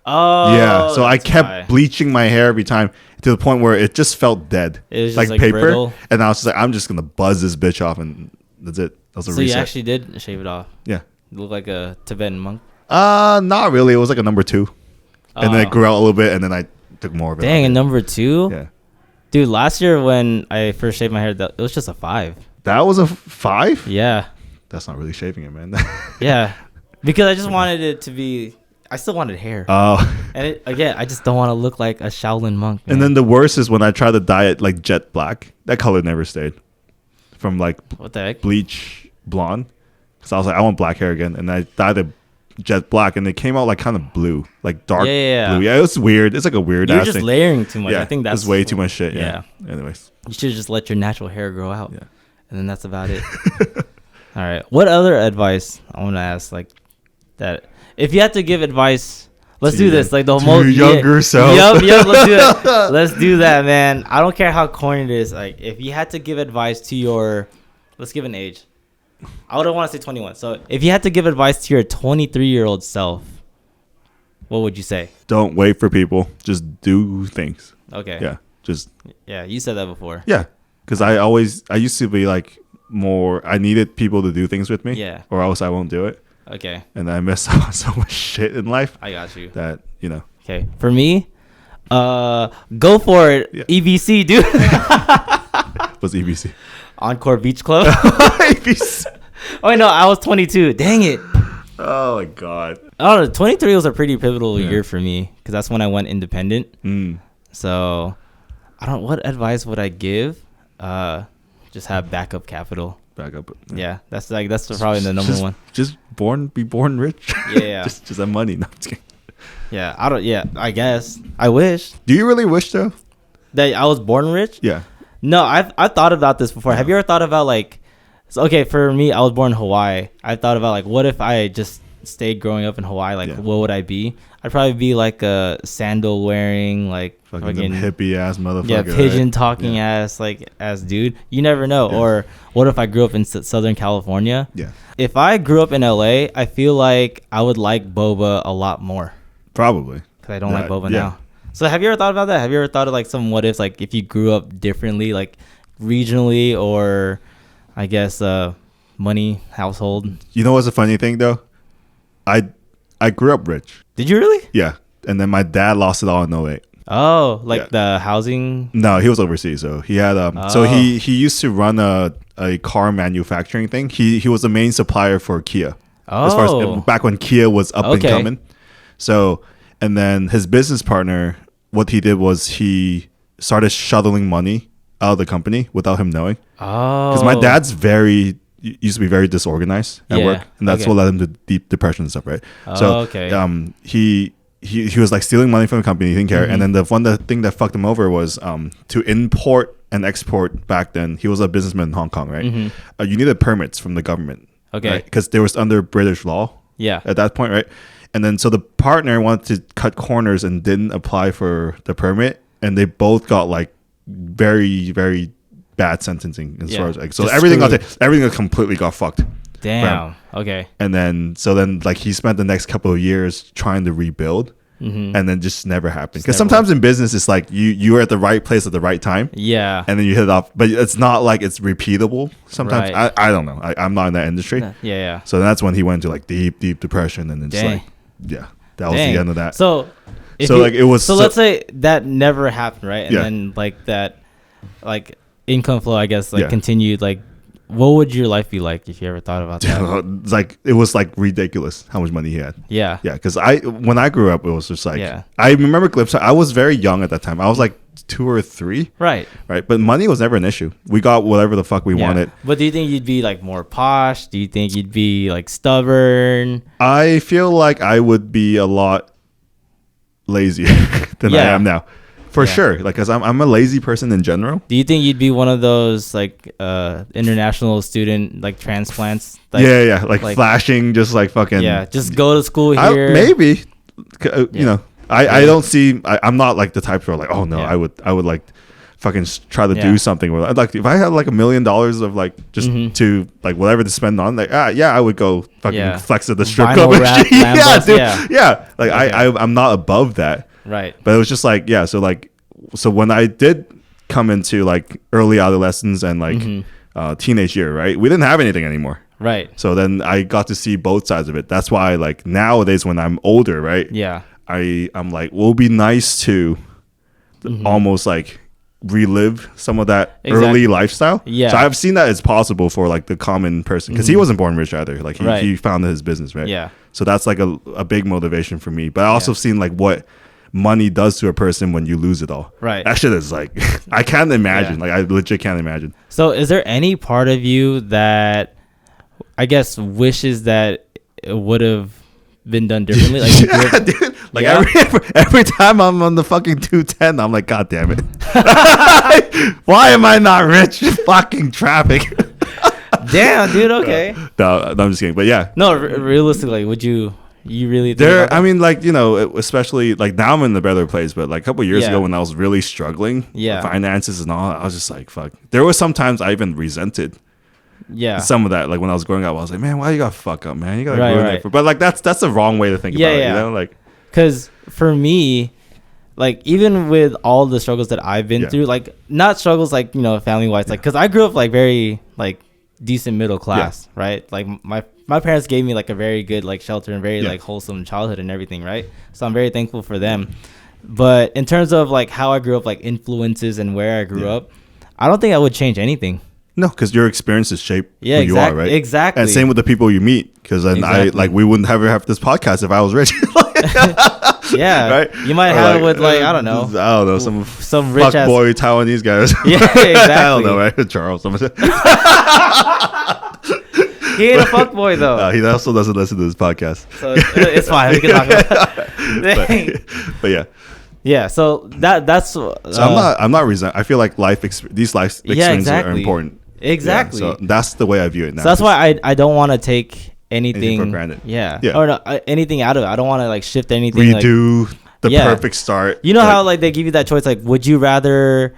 Oh. Yeah. So I kept bleaching my hair every time to the point where it just felt dead. It was just like paper. Brittle. And I was just like, I'm just gonna buzz this bitch off, and that's it. That was a reset. So you actually did shave it off? Yeah. You look like a Tibetan monk. Not really. It was like a number 2, and then it grew out a little bit, and then I took more of it. Dang, a number 2? Yeah. Dude, last year when I first shaved my hair, it was just a 5. That was a 5? Yeah. That's not really shaving it, man. Yeah, because I just wanted it to be. I still wanted hair. Oh. And again, I just don't want to look like a Shaolin monk. Man. And then the worst is when I tried to dye it like jet black. That color never stayed. From like what the heck? Bleach blonde. Because I was like, I want black hair again. And I dyed it jet black, and it came out like kind of blue, like dark blue. Yeah, it was weird. It's like a weird. You're just layering too much. Yeah, I think that's way too much shit. Yeah. Anyways, you should just let your natural hair grow out. Yeah. And then that's about it. All right. What other advice I want to ask? Like that, if you had to give advice, let's do this. Like the most younger self. Yep. Let's do it. Let's do that, man. I don't care how corny it is. Like if you had to give advice to your, let's give an age. I would want to say 21. So if you had to give advice to your 23-year-old self, what would you say? Don't wait for people. Just do things. Okay. Yeah. Yeah, you said that before. Yeah. Because I used to be like more, I needed people to do things with me. Yeah. Or else I won't do it. Okay. And I missed out on so much shit in life. I got you. That, you know. Okay. For me, go for it. Yeah. EBC, dude. What's EBC? Encore Beach Club. EBC. Oh, no, I was 22. Dang it. Oh, my God. I don't know. 23 was a pretty pivotal year for me because that's when I went independent. So, I don't. What advice would I give? Just have backup capital. Backup. Yeah, that's probably the number one. Just be born rich. Yeah. just have money. No, I'm just kidding. Yeah, I don't. Yeah, I guess. I wish. Do you really wish though that I was born rich? Yeah. No, I've thought about this before. Yeah. Have you ever thought about like? So, okay, for me, I was born in Hawaii. I thought about like, what if I just stayed growing up in Hawaii? Like, what would I be? I'd probably be like a sandal wearing, like fucking hippie ass motherfucker. Yeah, pigeon talking ass dude. You never know. Yeah. Or what if I grew up in Southern California? Yeah. If I grew up in LA, I feel like I would like boba a lot more. Probably. Because I don't like boba now. So have you ever thought about that? Have you ever thought of like some what ifs, like if you grew up differently, like regionally or I guess money household? You know what's a funny thing though? I grew up rich. Did you really? Yeah. And then my dad lost it all in 08. Oh, like the housing? No, he was overseas. So he had so he used to run a car manufacturing thing. He was the main supplier for Kia. Oh. As far as back when Kia was up and coming. So and then his business partner, what he did was he started shuttling money out of the company without him knowing. Oh. Because my dad's used to be very disorganized at work, and that's what led him to deep depression and stuff, right? He was like stealing money from the company. He didn't care. And then the thing that fucked him over was to import and export back then. He was a businessman in Hong Kong, right? You needed permits from the government, okay, because they was under British law, at that point, right? And then so the partner wanted to cut corners and didn't apply for the permit, and they both got like very, very bad sentencing as far as like, so everything completely got fucked. Damn. Okay. And then like he spent the next couple of years trying to rebuild, and then just never happened. Because sometimes in business it's like you are at the right place at the right time. Yeah. And then you hit it off, but it's not like it's repeatable. Sometimes I don't know. I'm not in that industry. Yeah. So that's when he went to like deep depression, and then just like that was the end of that. So let's say that never happened, right? And then like that, like income flow, I guess, like continued. Like, what would your life be like if you ever thought about that? Like it was like ridiculous how much money he had. Yeah. Because when I grew up, it was just like I remember clips. I was very young at that time. I was like 2 or 3. Right. But money was never an issue. We got whatever the fuck we wanted. But do you think you'd be like more posh? Do you think you'd be like stubborn? I feel like I would be a lot lazier than I am now. For sure. Like, cause I'm a lazy person in general. Do you think you'd be one of those like international student like transplants? Like, like flashing, just like fucking. Yeah, just go to school here. Maybe. You know, I don't see. I'm not like the type where like, oh no, I would like fucking try to do something with it. Like if I had like $1 million of like just to like whatever to spend on, like I would go fucking flex at the strip club. Like I'm not above that. Right. But it was just like, so when I did come into like early adolescence and like teenage year, right? We didn't have anything anymore. Right. So then I got to see both sides of it. That's why like nowadays when I'm older, right? Yeah. I'm like, well, it'll be nice to almost like relive some of that early lifestyle. Yeah. So I've seen that it's possible for like the common person because he wasn't born rich either. Like he founded his business, right? Yeah. So that's like a big motivation for me. But I also seen like what money does to a person when you lose it all. Right. That shit is like, I can't imagine. Like I legit can't imagine. So is there any part of you that I guess wishes that it would have been done differently? Like, dude. Like every time I'm on the fucking 210, I'm like, God damn it. Why am I not rich? Fucking traffic. Damn, dude. Okay. No, I'm just kidding. But yeah. No, realistically, would you really think I mean, like, you know, especially like now I'm in the better place, but like a couple of years ago when I was really struggling, finances and all, I was just like, fuck. There was sometimes I even resented some of that. Like when I was growing up, I was like, man, why you gotta fuck up, man? You gotta ruin it. But like that's the wrong way to think about it. You know, like because for me, like even with all the struggles that I've been through, like not struggles like family wise, like because I grew up like very like decent middle class, right? Like my parents gave me like a very good like shelter and very like wholesome childhood and everything, right? So I'm very thankful for them. But in terms of like how I grew up, like influences and where I grew up, I don't think I would change anything. No, because your experiences shape who you are, right? Exactly. And same with the people you meet. Because then we wouldn't ever have this podcast if I was rich. Yeah, right. You might have it with like I don't know, some rich fuck boy Taiwanese guys. Yeah, exactly. I don't know, right? Charles. He ain't a fuck boy though. He also doesn't listen to this podcast, so it's fine. We can talk about it. but yeah. Yeah, so that's. So I'm not resent. I feel like these life experiences are important. Exactly. Yeah, so that's the way I view it now. So that's why I don't want to take anything for granted. Yeah. Or no, anything out of it. I don't want to like shift anything. Redo the perfect start. You know how like they give you that choice, like would you rather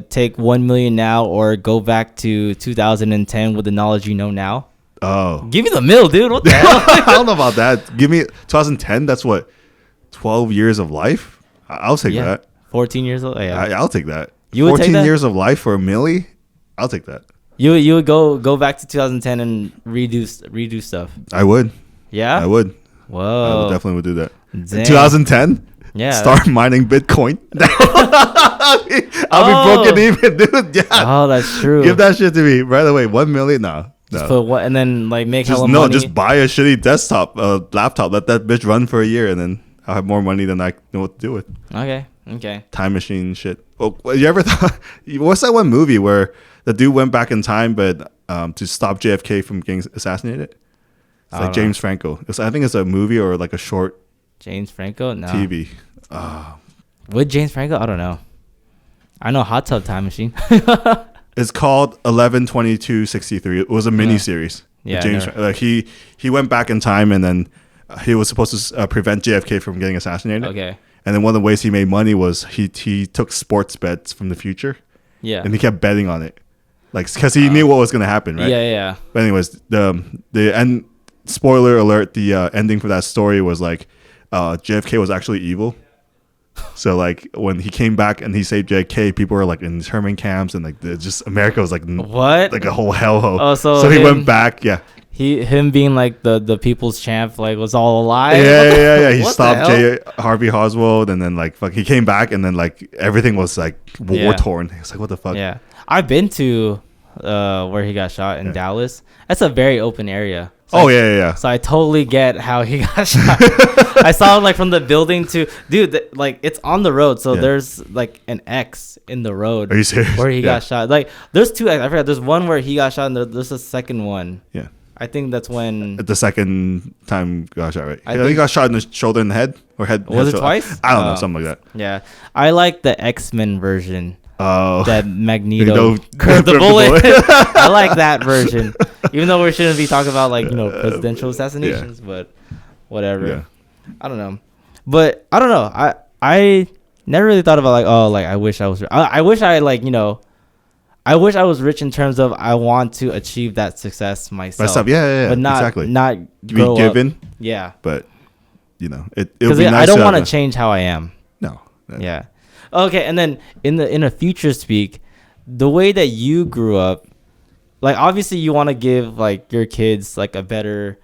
take 1 million now or go back to 2010 with the knowledge you know now? Oh. Give me the mill, dude. What the hell? I don't know about that. Give me 2010. That's what 12 years of life. I'll take that. 14 years old. Yeah. I'll take that. You would 14 take that? years of life for a milli? I'll take that. You would go back to 2010 and redo stuff. I would. Yeah. I would. Whoa. I definitely would do that. Dang. 2010. Yeah. Start mining Bitcoin. I'll be broken even, dude. Yeah. Oh, that's true. Give that shit to me right away. 1 million. No. Just put what and then like make hella money. money. Just buy a shitty desktop, laptop. Let that bitch run for a year, and then I'll have more money than I know what to do with. Okay. Time machine shit. Oh, you ever thought? What's that one movie where the dude went back in time, but to stop JFK from getting assassinated? It's like James Franco. I think it's a movie or like a short. James Franco? No. TV. With James Franco? I don't know. I know Hot Tub Time Machine. It's called 11/22/63. It was a mini series. Yeah. James, he went back in time and then he was supposed to prevent JFK from getting assassinated. Okay. And then one of the ways he made money was he took sports bets from the future. Yeah. And he kept betting on it, like because he knew what was going to happen, right? Yeah. But anyways, the end. Spoiler alert: the ending for that story was like JFK was actually evil. So like when he came back and he saved JFK, people were like in internment camps and like just America was like what, like a whole hellhole. Oh, so he went back. Yeah. Him being like the people's champ, like was all a lie. Yeah. He stopped Harvey Oswald, and then like fuck, he came back, and then like everything was like war torn. It's like what the fuck. Yeah, I've been to where he got shot in Dallas. That's a very open area. So yeah. So I totally get how he got shot. I saw him like from the building to like it's on the road, so there's like an X in the road. Are you serious? Where he got shot. Like there's two X. I forgot. There's one where he got shot, and there's a second one. Yeah. I think that's when the second time got shot, right? I think he got shot in the shoulder and the head or head. Was it twice? I don't know, something like that. Yeah, I like the X-Men version. Oh, that Magneto curved the bullet. I like that version, even though we shouldn't be talking about like presidential assassinations, but whatever. Yeah. I don't know, but I don't know. I never really thought about like I wish I was. I wish I I wish I was rich in terms of I want to achieve that success myself. Yeah. But not exactly. Not be given. Up. Yeah. But it because be nice I don't want to change how I am. No. Yeah. Okay, and then in a future speak, the way that you grew up, like obviously you want to give like your kids like a better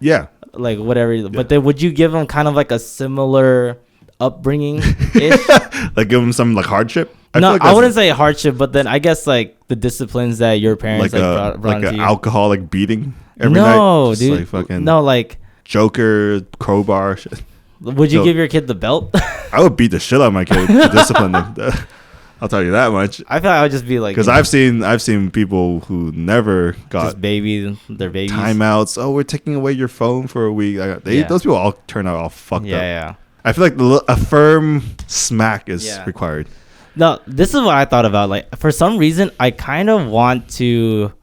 like whatever, but then would you give them kind of like a similar upbringing ish? Like give them some like hardship? I wouldn't say hardship, but then I guess like the disciplines that your parents brought like to you. alcoholic beating every night. No, dude. Like fucking like Joker, crowbar shit. Would you give your kid the belt? I would beat the shit out of my kid to discipline them. I'll tell you that much. I feel like I would just be like, because I've seen people who never got just their babies timeouts. Oh, we're taking away your phone for a week. Those people all turn out all fucked up. Yeah. I feel like a firm smack is required. No, this is what I thought about. Like for some reason, I kind of want to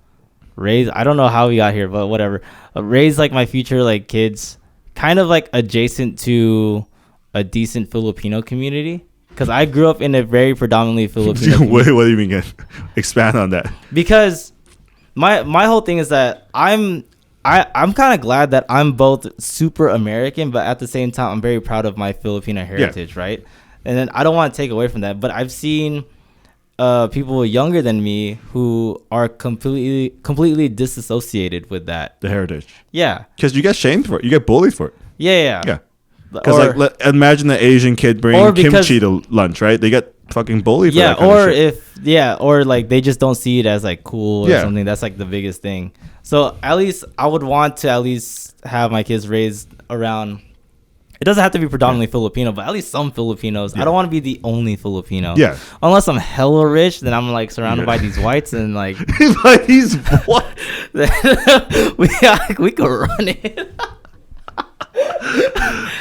raise. I don't know how we got here, but whatever. Raise like my future like kids, kind of like adjacent to a decent Filipino community. Because I grew up in a very predominantly Filipino community. What do you mean? Expand on that. Because my whole thing is that I'm kind of glad that I'm both super American, but at the same time, I'm very proud of my Filipino heritage, right? And then I don't want to take away from that, but I've seen people younger than me who are completely disassociated with that. The heritage. Yeah. Because you get shamed for it. You get bullied for it. Yeah. Because like, imagine the Asian kid bringing kimchi to lunch, right? They get fucking bullied for that kind of shit. Or like they just don't see it as like cool or something. That's like the biggest thing. So at least I would want to at least have my kids raised around. It doesn't have to be predominantly Filipino, but at least some Filipinos. I don't want to be the only Filipino. Yeah. Unless I'm hella rich, then I'm like surrounded by these whites and like. By these what? we could run it.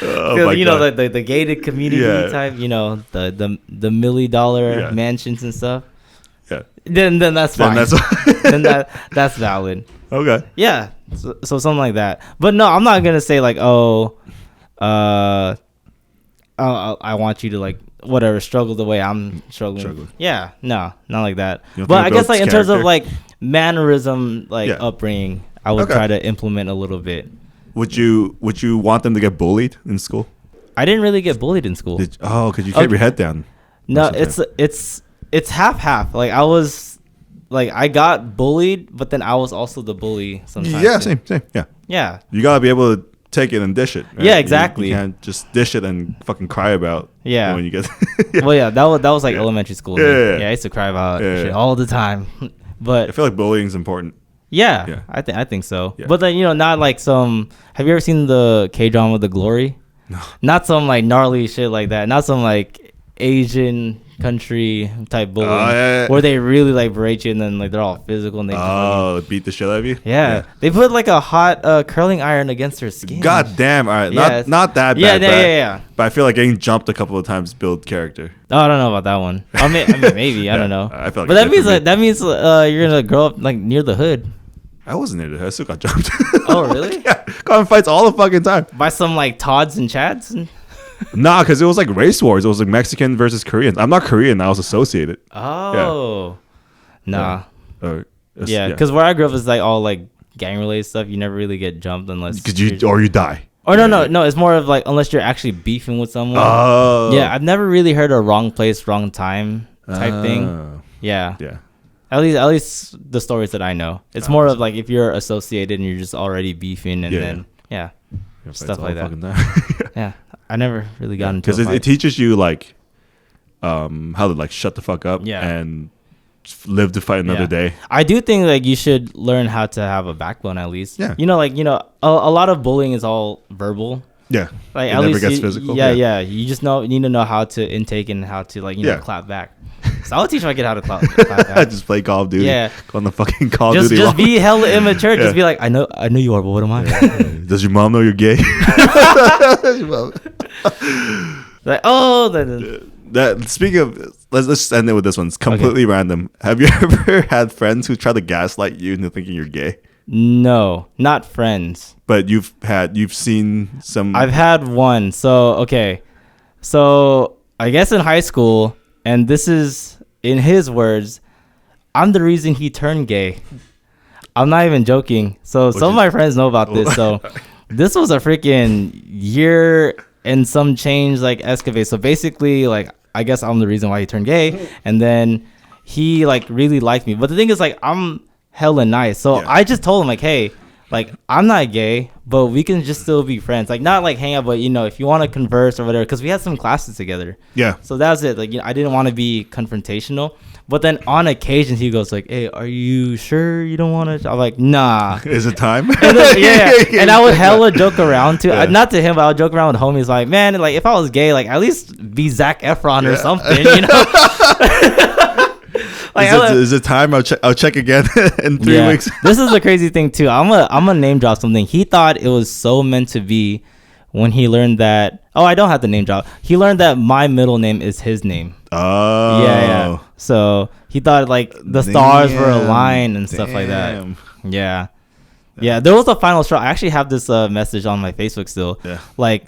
You know the gated community type. You know the $1 million mansions and stuff. Yeah. Then that's fine. Then that's valid. Okay. Yeah. So something like that. But no, I'm not gonna say like I want you to like whatever struggle the way I'm struggling. Yeah. No, not like that. But I guess like in terms of like mannerism, like upbringing, I would try to implement a little bit. Would you want them to get bullied in school? I didn't really get bullied in school. Because you kept your head down. No, it's half. Like I got bullied, but then I was also the bully sometimes. Yeah, same. Yeah. You gotta be able to take it and dish it. Right? Yeah, exactly. You can't just dish it and fucking cry about. Yeah. When you get. Well, yeah, that was like elementary school. Yeah, I used to cry about shit all the time. But I feel like bullying is important. Yeah. I think so. Yeah. But then not like some. Have you ever seen the K-drama The Glory? No. Not some like gnarly shit like that. Not some like Asian country type bullying where they really like berate you and then like they're all physical and they beat the shit out of you. Yeah. They put like a hot curling iron against her skin. God damn. All right. Not that bad. Yeah. But I feel like getting jumped a couple of times build character. Oh, I don't know about that one. I mean maybe. I don't know. I feel like but that means you're gonna grow up like near the hood. I wasn't near the hood. I still got jumped. Oh really? Yeah. Got in fights all the fucking time. By some like Tods and Chads? Nah, because it was like race wars. It was like Mexican versus Koreans. I'm not Korean. I was associated. Oh. Yeah. Nah. Yeah, because where I grew up is like all like gang related stuff. You never really get jumped unless you die. Or no. It's more of like unless you're actually beefing with someone. Oh. Yeah, I've never really heard a wrong place, wrong time type thing. Yeah. Yeah. At least the stories that I know. It's more of like if you're associated and you're just already beefing and then stuff like that. Yeah. I never really got into it. Because it teaches you like how to like shut the fuck up and live to fight another day. I do think like you should learn how to have a backbone at least. Yeah. A lot of bullying is all verbal. Yeah. Like it at never least gets physical. Yeah. You just need to know how to intake and how to like clap back. So I'll teach my kid how to clap back. Just play Call of Duty. Yeah. Go on the fucking Call of Duty. Just be hella immature. Just be like, I know you are, but what am I? Does your mom know you're gay? Like that. Speaking of, let's just end it with this one. It's completely random. Have you ever had friends who try to gaslight you into thinking you're gay? No, not friends. But you've seen some. I've had one. So I guess in high school, and this is in his words, I'm the reason he turned gay. I'm not even joking. So some of my friends know about this. So this was a freaking year and some change like escapade. So basically, like I guess I'm the reason why he turned gay, and then he like really liked me. But the thing is, like I'm hella nice. So I just told him like, hey, like I'm not gay, but we can just still be friends. Like not like hang out, but if you want to converse or whatever, because we had some classes together. Yeah. So that was it. Like I didn't want to be confrontational. But then on occasion he goes like, hey, are you sure you don't want to? I'm like, nah. Is it time? And and I would hella joke around too. Not to him, but I would joke around with homies like, man, like if I was gay, like at least be Zac Efron or something, Like, is it time? I'll check again in 3 weeks. This is the crazy thing too. I'm a name drop something. He thought it was so meant to be when he learned that. Oh, I don't have to name drop. He learned that my middle name is his name. Oh. Yeah. So he thought like the stars were aligned and stuff like that. Yeah. There was a final straw. I actually have this message on my Facebook still. Yeah. Like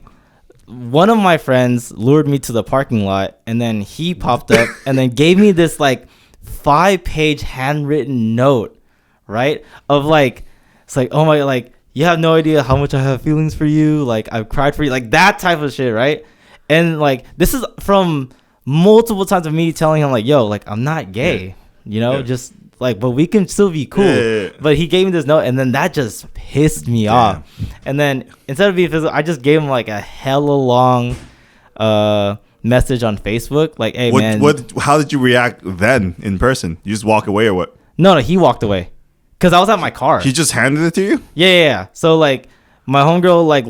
one of my friends lured me to the parking lot, and then he popped up and then gave me this like 5-page handwritten note right? Of like, it's like, oh my, like, you have no idea how much I have feelings for you. Like, I've cried for you. Like, that type of shit, right? And, like, this is from multiple times of me telling him, like, yo, like, I'm not gay. You know? Just, like, but we can still be cool. Yeah. But he gave me this note, and then that just pissed me off. And then, instead of being physical, I just gave him, like, a hella long message on Facebook. Like, hey, man. How did you react then in person? You just walk away or what? No, he walked away. Because I was at my car. He just handed it to you? Yeah. So, like, my homegirl, like,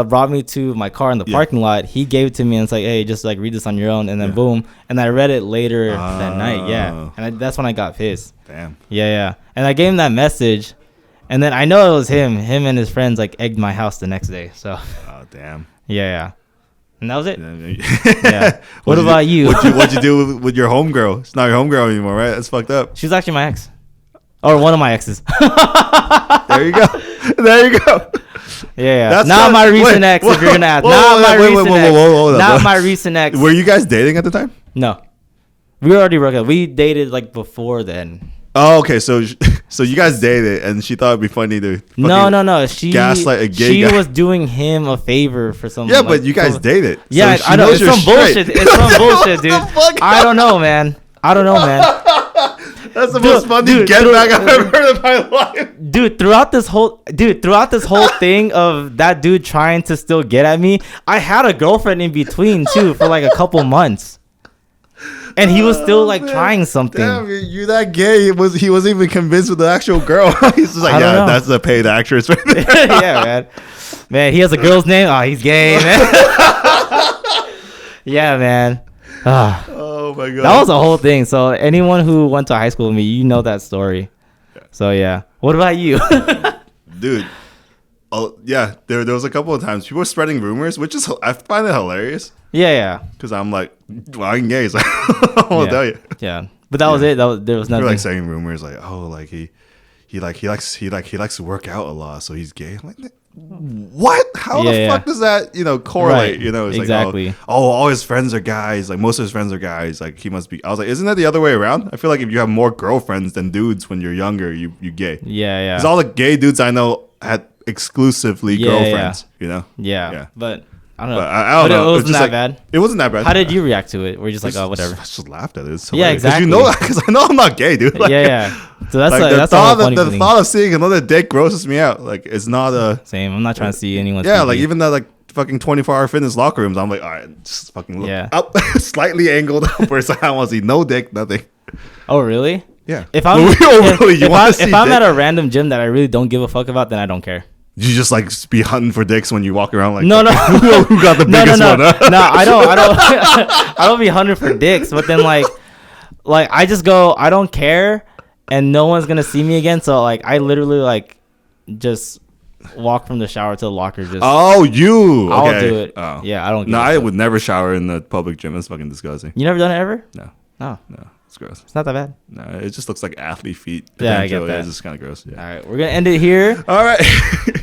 brought me to my car in the parking lot. He gave it to me and it's like, hey, just, like, read this on your own. And then, boom. And I read it later that night. Yeah. And that's when I got pissed. Damn. Yeah. And I gave him that message. And then I know it was him. Him and his friends, like, egged my house the next day. So. Oh, damn. Yeah. And that was it. Yeah. What about you? What'd you do with your homegirl? It's not your homegirl anymore, right? That's fucked up. She's actually my ex. Or one of my exes. There you go. Yeah. That's not my recent ex, if you're going to ask. Not my recent ex. Not my recent ex. Were you guys dating at the time? No. We already broke up. We dated, like, before then. Oh, okay. So you guys dated, and she thought it'd be funny to no. She gaslight a gay guy. She was doing him a favor for something. Yeah, but you guys dated. Yeah, so I know. It's some bullshit. It's some bullshit, dude. I don't know, man. That's the most funny get back I've ever heard in my life. Dude, throughout this whole thing of that dude trying to still get at me, I had a girlfriend in between too for like a couple months. And he was still like trying something. Damn, you're that gay. He wasn't even convinced with the actual girl. He's just like, yeah, that's the paid actress right there. Yeah, man. Man, he has a girl's name. Oh, he's gay, man. Yeah, man. Oh my god. That was a whole thing. So anyone who went to high school with me, you know that story. So yeah. What about you? Dude. Oh yeah, there was a couple of times people were spreading rumors, which is I find it hilarious. Yeah. Because I'm like, well, I'm gay, so I won't tell you. Yeah, but that was it. There was nothing. They're like saying rumors like, oh, like he likes to work out a lot, so he's gay. I'm like, what? How the fuck does that correlate? Right. It's exactly. Like, oh, all his friends are guys. Like most of his friends are guys. Like he must be. I was like, isn't that the other way around? I feel like if you have more girlfriends than dudes when you're younger, you gay. Yeah. Because all the gay dudes I know had exclusively girlfriends. Yeah. But I don't know. I don't know. It wasn't that bad. It wasn't that bad. How did you react to it? Were you just like, oh, whatever? I just laughed at it. Yeah, exactly. Because I know I'm not gay, dude. Like, yeah. So that's like the thought of seeing another dick grosses me out. Like it's not a same. I'm not trying to see anyone. Yeah, like even the like fucking 24-hour fitness locker rooms. I'm like, all right, just fucking look up, slightly angled upwards. I want to see no dick, nothing. Oh really? Yeah. If I'm at a random gym that I really don't give a fuck about, then I don't care. You just like be hunting for dicks when you walk around like no who got the biggest one? No, I don't I don't be hunting for dicks, but then like I just go, I don't care and no one's gonna see me again, so like I literally like just walk from the shower to the locker. I'll do it. Oh. Yeah, I don't. No, I would never shower in the public gym. It's fucking disgusting. You never done it ever? No. Oh no. It's gross. It's not that bad. No, it just looks like athlete feet. Yeah, I get that. It's just kind of gross. Yeah. All right, we're gonna end it here. All right.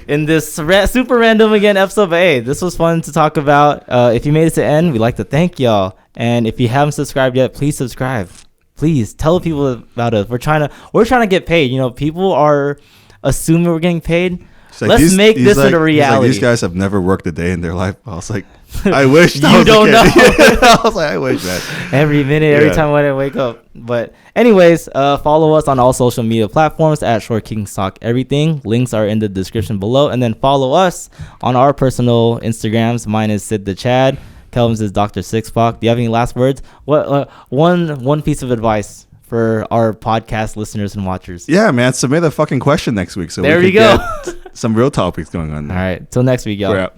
In this super random again episode. But hey, this was fun to talk about. If you made it to the end, we'd like to thank y'all. And if you haven't subscribed yet, please subscribe. Please tell people about us. We're trying to get paid. People are assuming we're getting paid. Like, let's make this a reality. These guys have never worked a day in their life. I was like, I wish. You don't know. I was like, I wish, man. Every minute, every time when I wake up. But anyways, follow us on all social media platforms at Short Kings Talk Everything. Links are in the description below. And then follow us on our personal Instagrams. Mine is Sid the Chad. Kelvin's is Dr. Sixpack. Do you have any last words? What one piece of advice for our podcast listeners and watchers? Yeah, man. Submit a fucking question next week. So there we go. Get some real topics going on there. All right. Till next week, y'all. We're out.